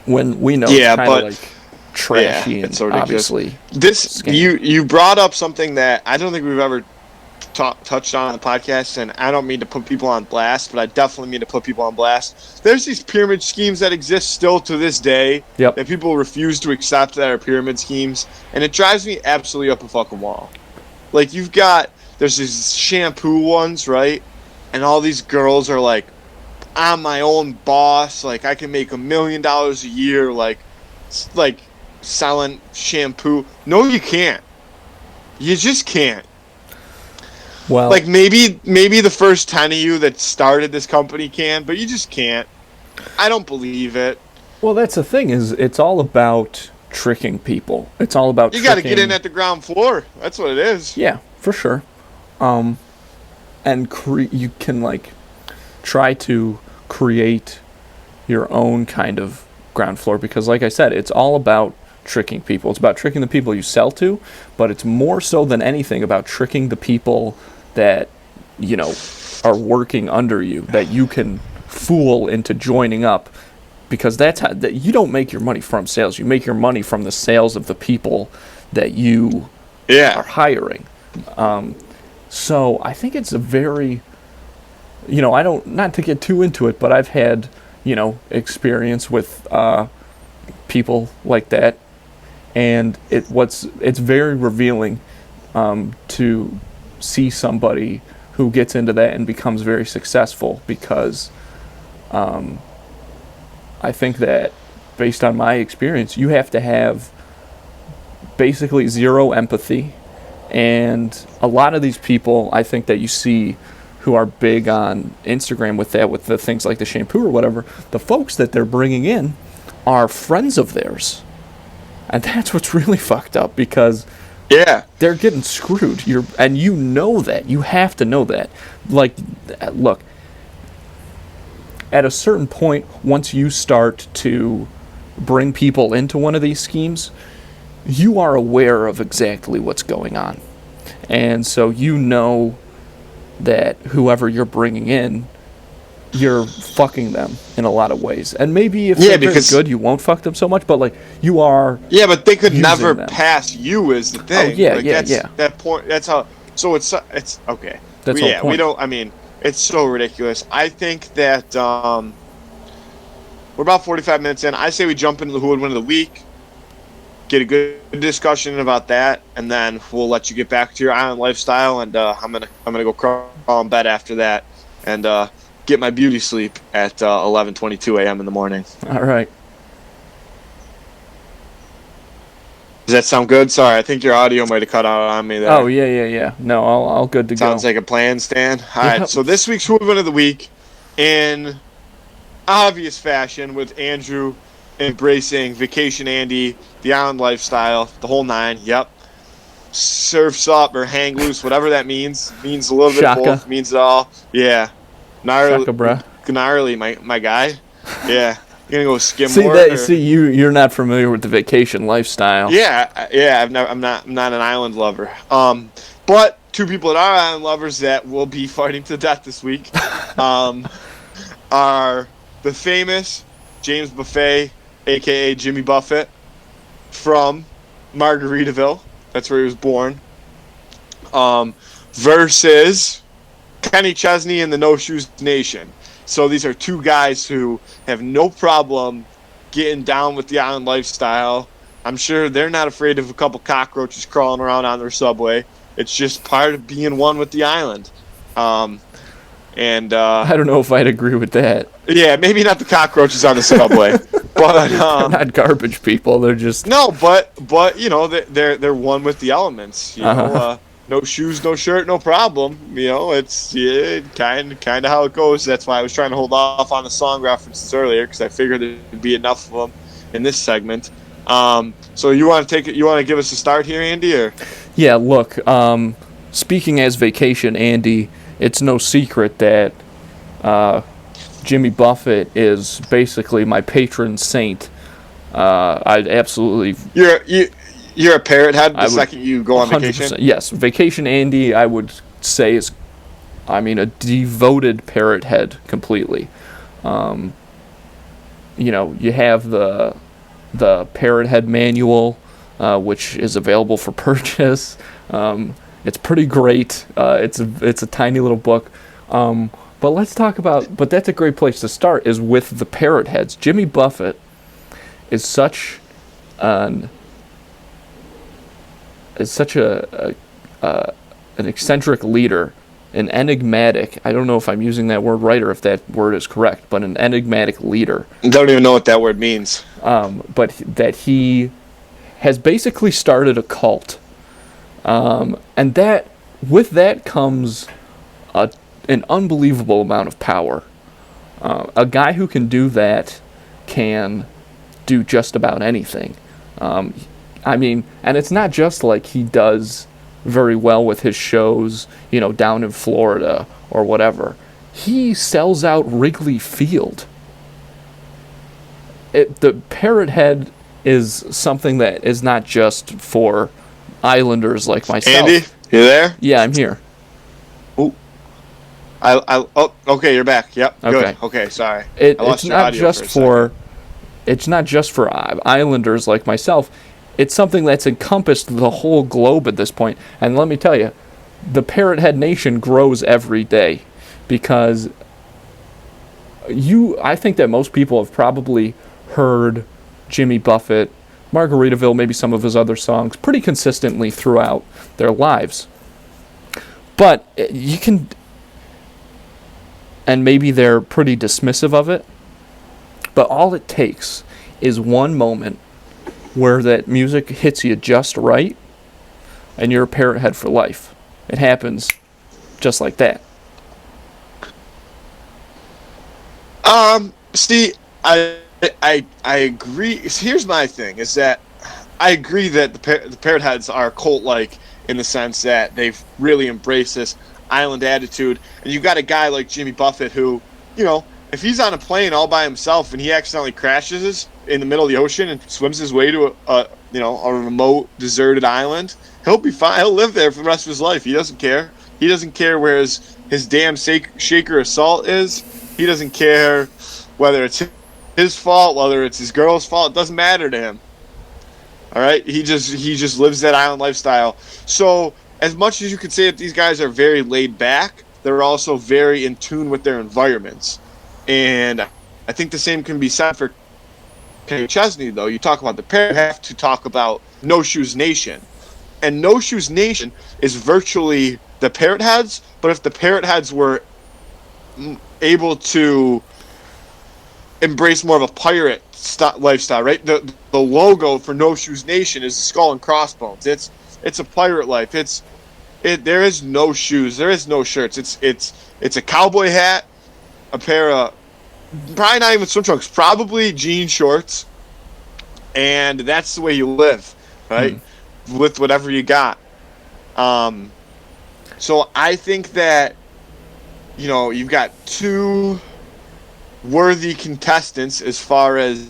when we know it's kind of like trashy and obviously this. You brought up something that I don't think we've ever touched on the podcast, and I don't mean to put people on blast, but I definitely mean to put people on blast. There's these pyramid schemes that exist still to this day that people refuse to accept that are pyramid schemes, and it drives me absolutely up a fucking wall. Like, there's these shampoo ones, right? And all these girls are like, I'm my own boss, like I can make $1 million a year, like selling shampoo. No, you can't. You just can't. Well, like maybe the first 10 of you that started this company can, but you just can't. I don't believe it. Well, that's the thing, is it's all about tricking people. It's all about you got to get in at the ground floor. That's what it is. Yeah, for sure. And you can like try to create your own kind of ground floor, because like I said, it's all about tricking people. It's about tricking the people you sell to, but it's more so than anything about tricking the people that, you know, are working under you, that you can fool into joining up, because that's how you don't make your money from sales. You make your money from the sales of the people that you are hiring. So I think it's a very, you know, not to get too into it, but I've had, you know, experience with people like that, and it's very revealing to see somebody who gets into that and becomes very successful, because I think that, based on my experience, you have to have basically zero empathy. And a lot of these people, I think, that you see who are big on Instagram with the things like the shampoo or whatever, the folks that they're bringing in are friends of theirs. And that's what's really fucked up, because they're getting screwed. And you know that. You have to know that. Like, look, at a certain point, once you start to bring people into one of these schemes, you are aware of exactly what's going on. And so you know that whoever you're bringing in, you're fucking them in a lot of ways. And maybe if they're very good, you won't fuck them so much, but like, you are... Yeah, but they could never pass you, is the thing. Oh, yeah, like, that point, that's how... So it's okay. That's the whole point. We don't... I mean, it's so ridiculous. I think that we're about 45 minutes in. I say we jump into the Who Would Win of the Week, get a good discussion about that, and then we'll let you get back to your island lifestyle, and I'm gonna go crawl in bed after that, and get my beauty sleep at 11:22 a.m. in the morning. All right. Does that sound good? Sorry, I think your audio might have cut out on me there. Oh, yeah. No, all good to go. Sounds like a plan, Stan. All right, so this week's Who Would Win of the Week, in obvious fashion, with Andrew embracing Vacation Andy, the island lifestyle, the whole nine. Yep. Surfs up or hang loose, whatever that means. Means a little bit of both. Means it all. Yeah. Gnarly, Shaka, bruh. Gnarly, my guy. Yeah. You're gonna go skimboard. See, you're not familiar with the vacation lifestyle. Yeah. I'm not an island lover. But two people that are island lovers that will be fighting to the death this week, are the famous James Buffett, aka Jimmy Buffett, from Margaritaville. That's where he was born. Versus Kenny Chesney and the No Shoes Nation. So these are two guys who have no problem getting down with the island lifestyle. I'm sure they're not afraid of a couple cockroaches crawling around on their subway. It's just part of being one with the island. I don't know if I'd agree with that. Yeah, maybe not the cockroaches on the subway, but they're not garbage people. They're just but you know, they're one with the elements. You know, no shoes, no shirt, no problem. You know, it's kind of how it goes. That's why I was trying to hold off on the song references earlier, because I figured there'd be enough of them in this segment. So you want to take it? You want to give us a start here, Andy? Or Yeah, look, speaking as Vacation Andy, it's no secret that Jimmy Buffett is basically my patron saint. I'd absolutely... You're a parrot head the second you go on vacation? Yes, Vacation Andy, I would say, is, a devoted parrot head completely. You have the parrot head manual, which is available for purchase. It's pretty great. It's a tiny little book. But let's talk about... But that's a great place to start, is with the parrot heads. Jimmy Buffett is such an eccentric leader, an enigmatic... I don't know if I'm using that word right or if that word is correct, but an enigmatic leader. I don't even know what that word means. But that he has basically started a cult. And that, with that comes an unbelievable amount of power. A guy who can do that can do just about anything. And it's not just like he does very well with his shows, down in Florida or whatever. He sells out Wrigley Field. The parrot head is something that is not just for Islanders like myself. Andy, you there? Yeah, I'm here. Oh, okay, you're back. Yep, okay. Good. Okay, sorry. It's not just for Islanders like myself. It's something that's encompassed the whole globe at this point. And let me tell you, the Parrot Head Nation grows every day, because I think that most people have probably heard Jimmy Buffett, Margaritaville, maybe some of his other songs, pretty consistently throughout their lives. But you can... And maybe they're pretty dismissive of it, but all it takes is one moment where that music hits you just right, and you're a parrot head for life. It happens just like that. See, I agree. Here's my thing: is that I agree that the parrot heads are cult-like in the sense that they've really embraced this island attitude. And you got a guy like Jimmy Buffett who, if he's on a plane all by himself and he accidentally crashes in the middle of the ocean and swims his way to a remote, deserted island, he'll be fine. He'll live there for the rest of his life. He doesn't care. He doesn't care where his damn shaker of salt is. He doesn't care whether it's his fault, whether it's his girl's fault. It doesn't matter to him. All right? He just lives that island lifestyle. So as much as you could say that these guys are very laid back, they're also very in tune with their environments. And I think the same can be said for Kenny Chesney, though. You talk about the pair, you have to talk about No Shoes Nation. And No Shoes Nation is virtually the Parrot Heads, but if the Parrot Heads were able to embrace more of a pirate lifestyle, right? The logo for No Shoes Nation is the skull and crossbones. It's a pirate life. There is no shoes. There is no shirts. It's a cowboy hat, a pair of probably not even swim trunks, probably jean shorts, and that's the way you live, right? With whatever you got. So I think that you've got two worthy contestants as far as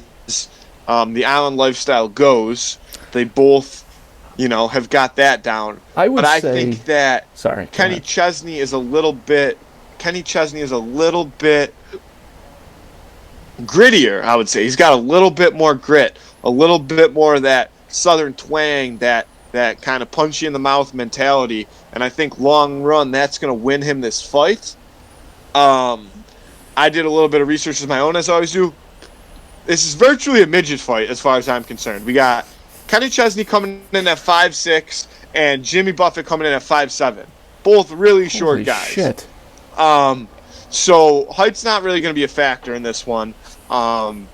the island lifestyle goes. They both have got that down. I think that Kenny Chesney is a little bit grittier, I would say. He's got a little bit more grit, a little bit more of that southern twang, that kind of punch you in the mouth mentality, and I think long run that's going to win him this fight. I did a little bit of research of my own, as I always do. This is virtually a midget fight as far as I'm concerned. We got Kenny Chesney coming in at 5'6", and Jimmy Buffett coming in at 5'7". Both really short guys. Shit. So height's not really going to be a factor in this one. And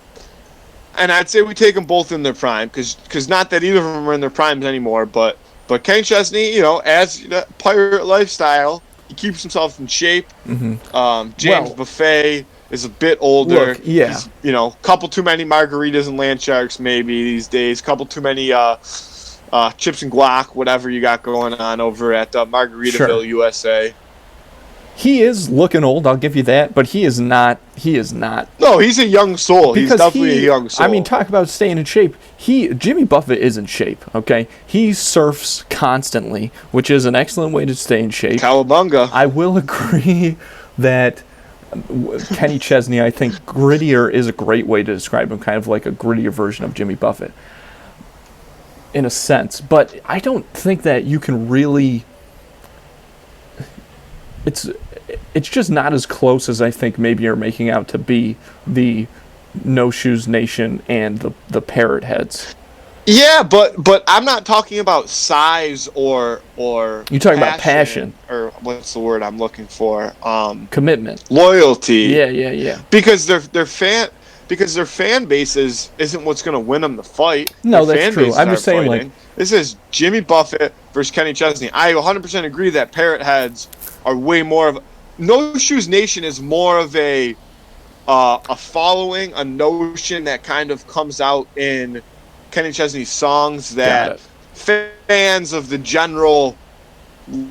I'd say we take them both in their prime, because not that either of them are in their primes anymore, but Kenny Chesney, as pirate lifestyle, he keeps himself in shape. Mm-hmm. James Buffet, is a bit older. Look, yeah. He's, you know, couple too many margaritas and land sharks maybe these days. Couple too many chips and guac, whatever you got going on over at Margaritaville, USA. He is looking old, I'll give you that, but he is not. No, he's a young soul. He's definitely a young soul. I mean, talk about staying in shape. Jimmy Buffett is in shape, okay? He surfs constantly, which is an excellent way to stay in shape. Cowabunga. I will agree that Kenny Chesney, I think grittier is a great way to describe him, kind of like a grittier version of Jimmy Buffett, in a sense. But I don't think that you can really... It's just not as close as I think maybe you're making out to be the No Shoes Nation and the Parrot Heads. Yeah, but I'm not talking about size or you're talking about passion, or what's the word I'm looking for? Commitment, loyalty. Yeah. Because their fan base isn't what's going to win them the fight. No, that's true. I'm just saying, like, this is Jimmy Buffett versus Kenny Chesney. I 100% agree that Parrot Heads are way more of... No Shoes Nation is more of a following, a notion that kind of comes out in Kenny Chesney's songs that fans of the general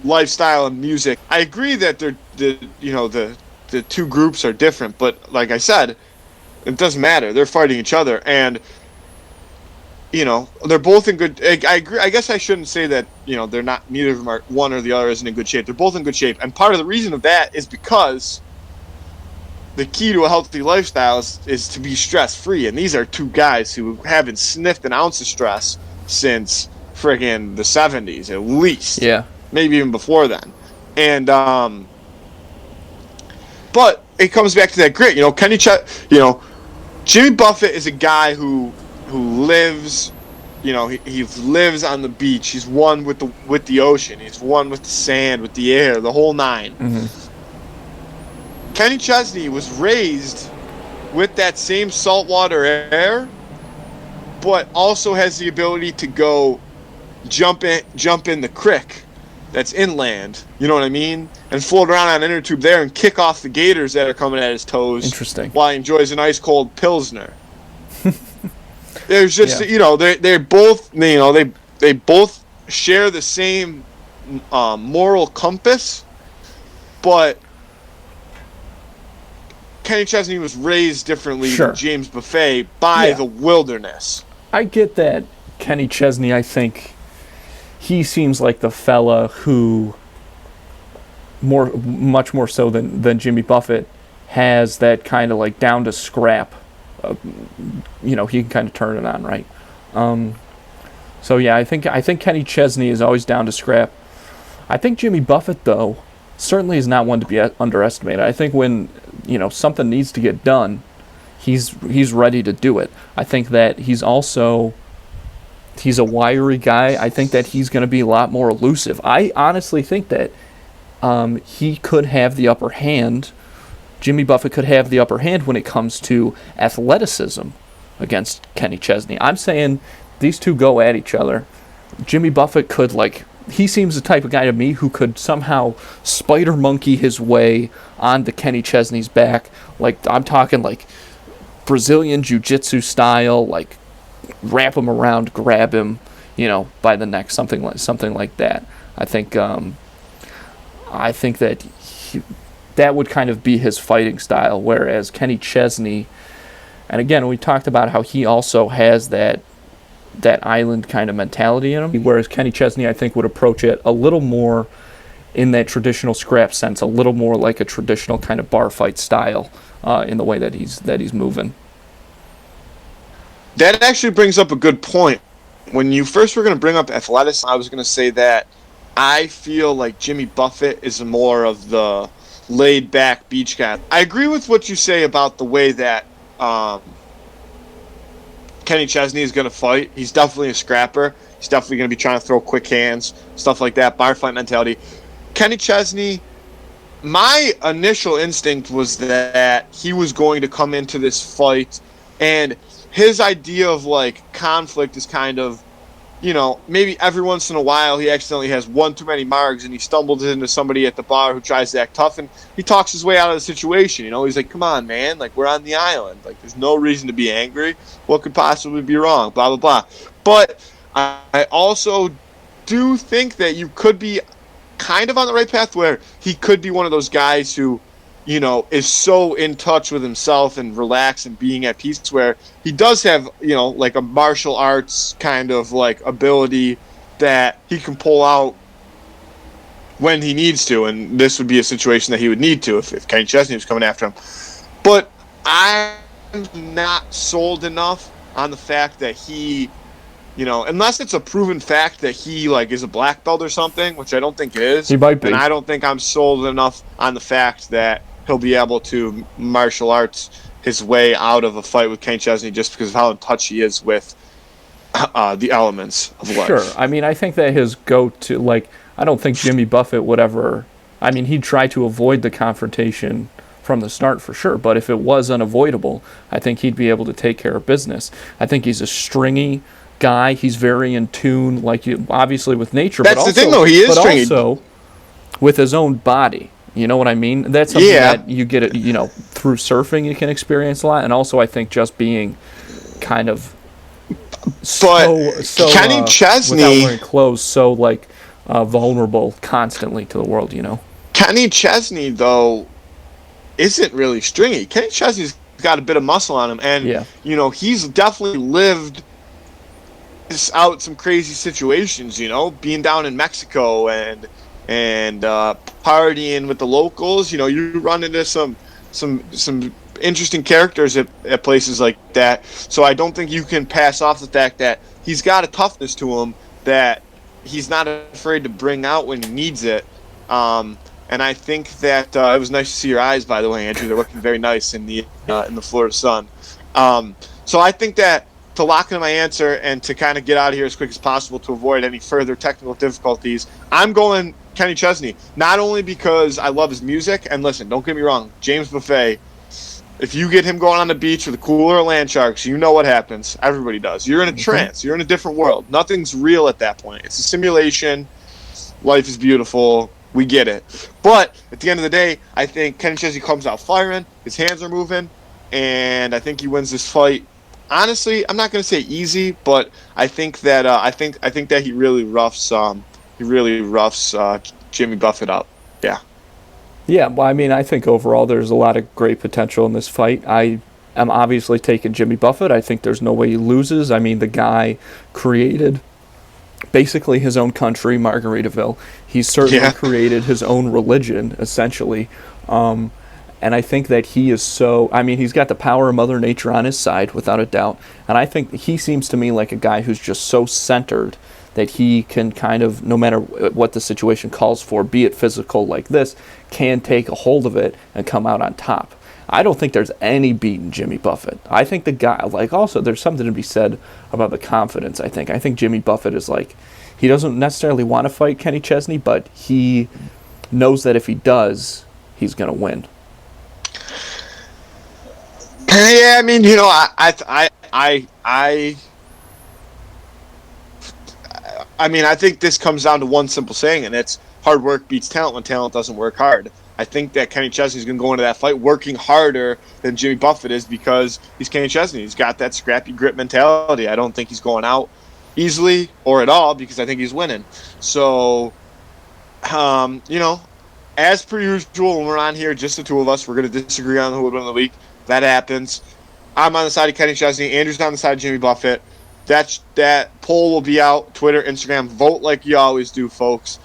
lifestyle and music... I agree that the two groups are different, but like I said, it doesn't matter. They're fighting each other, and you know, they're both in good... I agree. I guess I shouldn't say that, you know, they're not... Neither of them are... One or the other isn't in good shape. They're both in good shape. And part of the reason of that is because the key to a healthy lifestyle is to be stress-free. And these are two guys who haven't sniffed an ounce of stress since friggin' the 70s, at least. Yeah. Maybe even before then. And, but it comes back to that grit. You know, Jimmy Buffett is a guy who lives, you know, he lives on the beach. He's one with the ocean. He's one with the sand, with the air, the whole nine. Mm-hmm. Kenny Chesney was raised with that same saltwater air, but also has the ability to go jump in the creek that's inland. You know what I mean? And float around on an inner tube there and kick off the gators that are coming at his toes. Interesting. While he enjoys an ice cold Pilsner. There's just, you know, they're both, you know, they both share the same moral compass, but Kenny Chesney was raised differently than James Buffett by the wilderness. I get that. Kenny Chesney, I think he seems like the fella who much more so than Jimmy Buffett has that kind of like down to scrap. You know, he can kind of turn it on, right? So yeah, I think Kenny Chesney is always down to scrap. I think Jimmy Buffett, though, certainly is not one to be underestimated. I think when, you know, something needs to get done, he's ready to do it. I think that he's a wiry guy. I think that he's going to be a lot more elusive. I honestly think that he could have the upper hand. Jimmy Buffett could have the upper hand when it comes to athleticism against Kenny Chesney. I'm saying these two go at each other. Jimmy Buffett could, like, he seems the type of guy to me who could somehow spider monkey his way onto Kenny Chesney's back. Like, I'm talking like Brazilian jiu-jitsu style, like wrap him around, grab him, you know, by the neck, something like that. I think that that would kind of be his fighting style, whereas Kenny Chesney, and again, we talked about how he also has that island kind of mentality in him, whereas Kenny Chesney, I think, would approach it a little more in that traditional scrap sense, a little more like a traditional kind of bar fight style in the way that he's moving. That actually brings up a good point. When you first were going to bring up athleticism, I was going to say that I feel like Jimmy Buffett is more of the laid-back beach guy. I agree with what you say about the way that Kenny Chesney is going to fight. He's definitely a scrapper. He's definitely going to be trying to throw quick hands, stuff like that, bar fight mentality. Kenny Chesney, my initial instinct was that he was going to come into this fight, and his idea of like conflict is kind of maybe every once in a while he accidentally has one too many margs and he stumbles into somebody at the bar who tries to act tough and he talks his way out of the situation. He's like, come on, man. Like, we're on the island. Like, there's no reason to be angry. What could possibly be wrong? Blah, blah, blah. But I also do think that you could be kind of on the right path where he could be one of those guys who, is so in touch with himself and relaxed and being at peace where he does have, like a martial arts kind of like ability that he can pull out when he needs to. And this would be a situation that he would need to if Kenny Chesney was coming after him. But I'm not sold enough on the fact that he, unless it's a proven fact that he like is a black belt or something, which I don't think it is. He might be. And I don't think I'm sold enough on the fact that he'll be able to martial arts his way out of a fight with Kenny Chesney just because of how in touch he is with the elements of life. Sure. I mean, I think that his go-to, like, I don't think Jimmy Buffett would ever, I mean, he'd try to avoid the confrontation from the start for sure, but if it was unavoidable, I think he'd be able to take care of business. I think he's a stringy guy. He's very in tune, like, obviously with nature. That's but also, the thing, though. He is stringy. But also with his own body. You know what I mean? That's something that you get, through surfing you can experience a lot. And also I think just being kind of so Kenny Chesney, without wearing clothes, so like vulnerable constantly to the world, Kenny Chesney, though, isn't really stringy. Kenny Chesney's got a bit of muscle on him. And, he's definitely lived out some crazy situations, being down in Mexico and partying with the locals. You run into some interesting characters at places like that. So I don't think you can pass off the fact that he's got a toughness to him that he's not afraid to bring out when he needs it. And I think that it was nice to see your eyes, by the way, Andrew. They're looking very nice in the Florida sun. So I think that to lock in my answer and to kind of get out of here as quick as possible to avoid any further technical difficulties, I'm going Kenny Chesney. Not only because I love his music, and listen, don't get me wrong, James Buffett, if you get him going on the beach with a cooler of land sharks, you know what happens. Everybody does. You're in a trance. You're in a different world. Nothing's real at that point. It's a simulation. Life is beautiful. We get it. But at the end of the day, I think Kenny Chesney comes out firing. His hands are moving, and I think he wins this fight. Honestly, I'm not going to say easy, but I think that I think that he really roughs Jimmy Buffett up. Yeah. Yeah, well, I mean, I think overall there's a lot of great potential in this fight. I am obviously taking Jimmy Buffett. I think there's no way he loses. I mean, the guy created basically his own country, Margaritaville. He's certainly created his own religion, essentially. And I think that he is he's got the power of Mother Nature on his side, without a doubt. And I think he seems to me like a guy who's just so centered that he can kind of, no matter what the situation calls for, be it physical like this, can take a hold of it and come out on top. I don't think there's any beating Jimmy Buffett. I think the guy, also there's something to be said about the confidence, I think. I think Jimmy Buffett is he doesn't necessarily want to fight Kenny Chesney, but he knows that if he does, he's going to win. Yeah, I mean, I think this comes down to one simple saying, and it's hard work beats talent when talent doesn't work hard. I think that Kenny Chesney's going to go into that fight working harder than Jimmy Buffett is because he's Kenny Chesney. He's got that scrappy grit mentality. I don't think he's going out easily or at all because I think he's winning. So, as per usual, when we're on here, just the two of us, we're going to disagree on who would win the week. That happens. I'm on the side of Kenny Chesney. Andrew's on the side of Jimmy Buffett. That poll will be out. Twitter, Instagram. Vote like you always do, folks,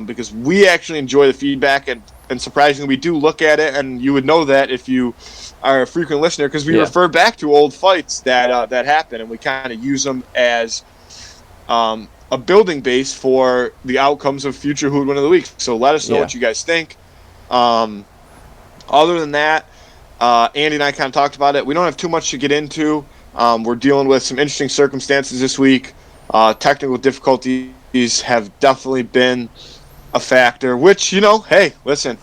because we actually enjoy the feedback, and surprisingly, we do look at it, and you would know that if you are a frequent listener because we refer back to old fights that happen, and we kind of use them as a building base for the outcomes of future Who Would Win of the Week. So let us know what you guys think. Other than that, Andy and I kind of talked about it. We don't have too much to get into. We're dealing with some interesting circumstances this week. Technical difficulties have definitely been a factor, which, hey, listen,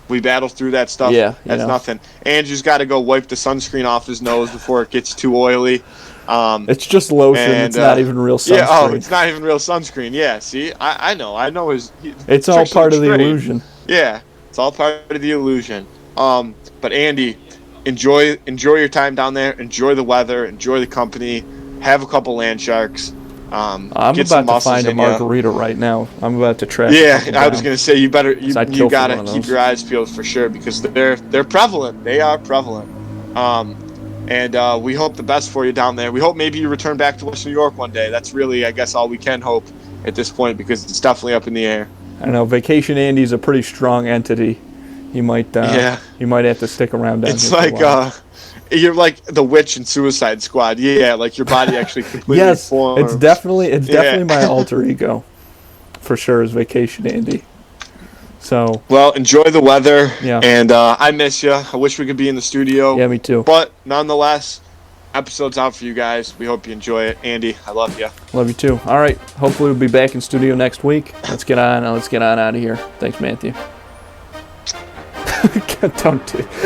We battle through that stuff. Yeah, That's nothing. Andrew's got to go wipe the sunscreen off his nose before it gets too oily. It's just lotion. It's not even real sunscreen. Yeah, it's not even real sunscreen. Yeah, see, I know it's all part of the illusion. Yeah, it's all part of the illusion. But Andy, enjoy your time down there. Enjoy the weather. Enjoy the company. Have a couple land sharks. I'm about to find a margarita right now. I'm about to track. Yeah, I was gonna say you gotta keep your eyes peeled for sure because they're prevalent. They are prevalent. And we hope the best for you down there. We hope maybe you return back to Western New York one day. That's really, I guess, all we can hope at this point because it's definitely up in the air. I know Vacation Andy's a pretty strong entity. He might have to stick around down here. It's like you're like the witch in Suicide Squad. Yeah, like your body actually completely forms. It's definitely my alter ego, for sure, is Vacation Andy. So well, enjoy the weather. Yeah. And I miss you. I wish we could be in the studio. Yeah, me too. But nonetheless, episode's out for you guys. We hope you enjoy it. Andy, I love you. Love you too. All right. Hopefully we'll be back in studio next week. Let's get on out of here. Thanks, Matthew. Don't do it.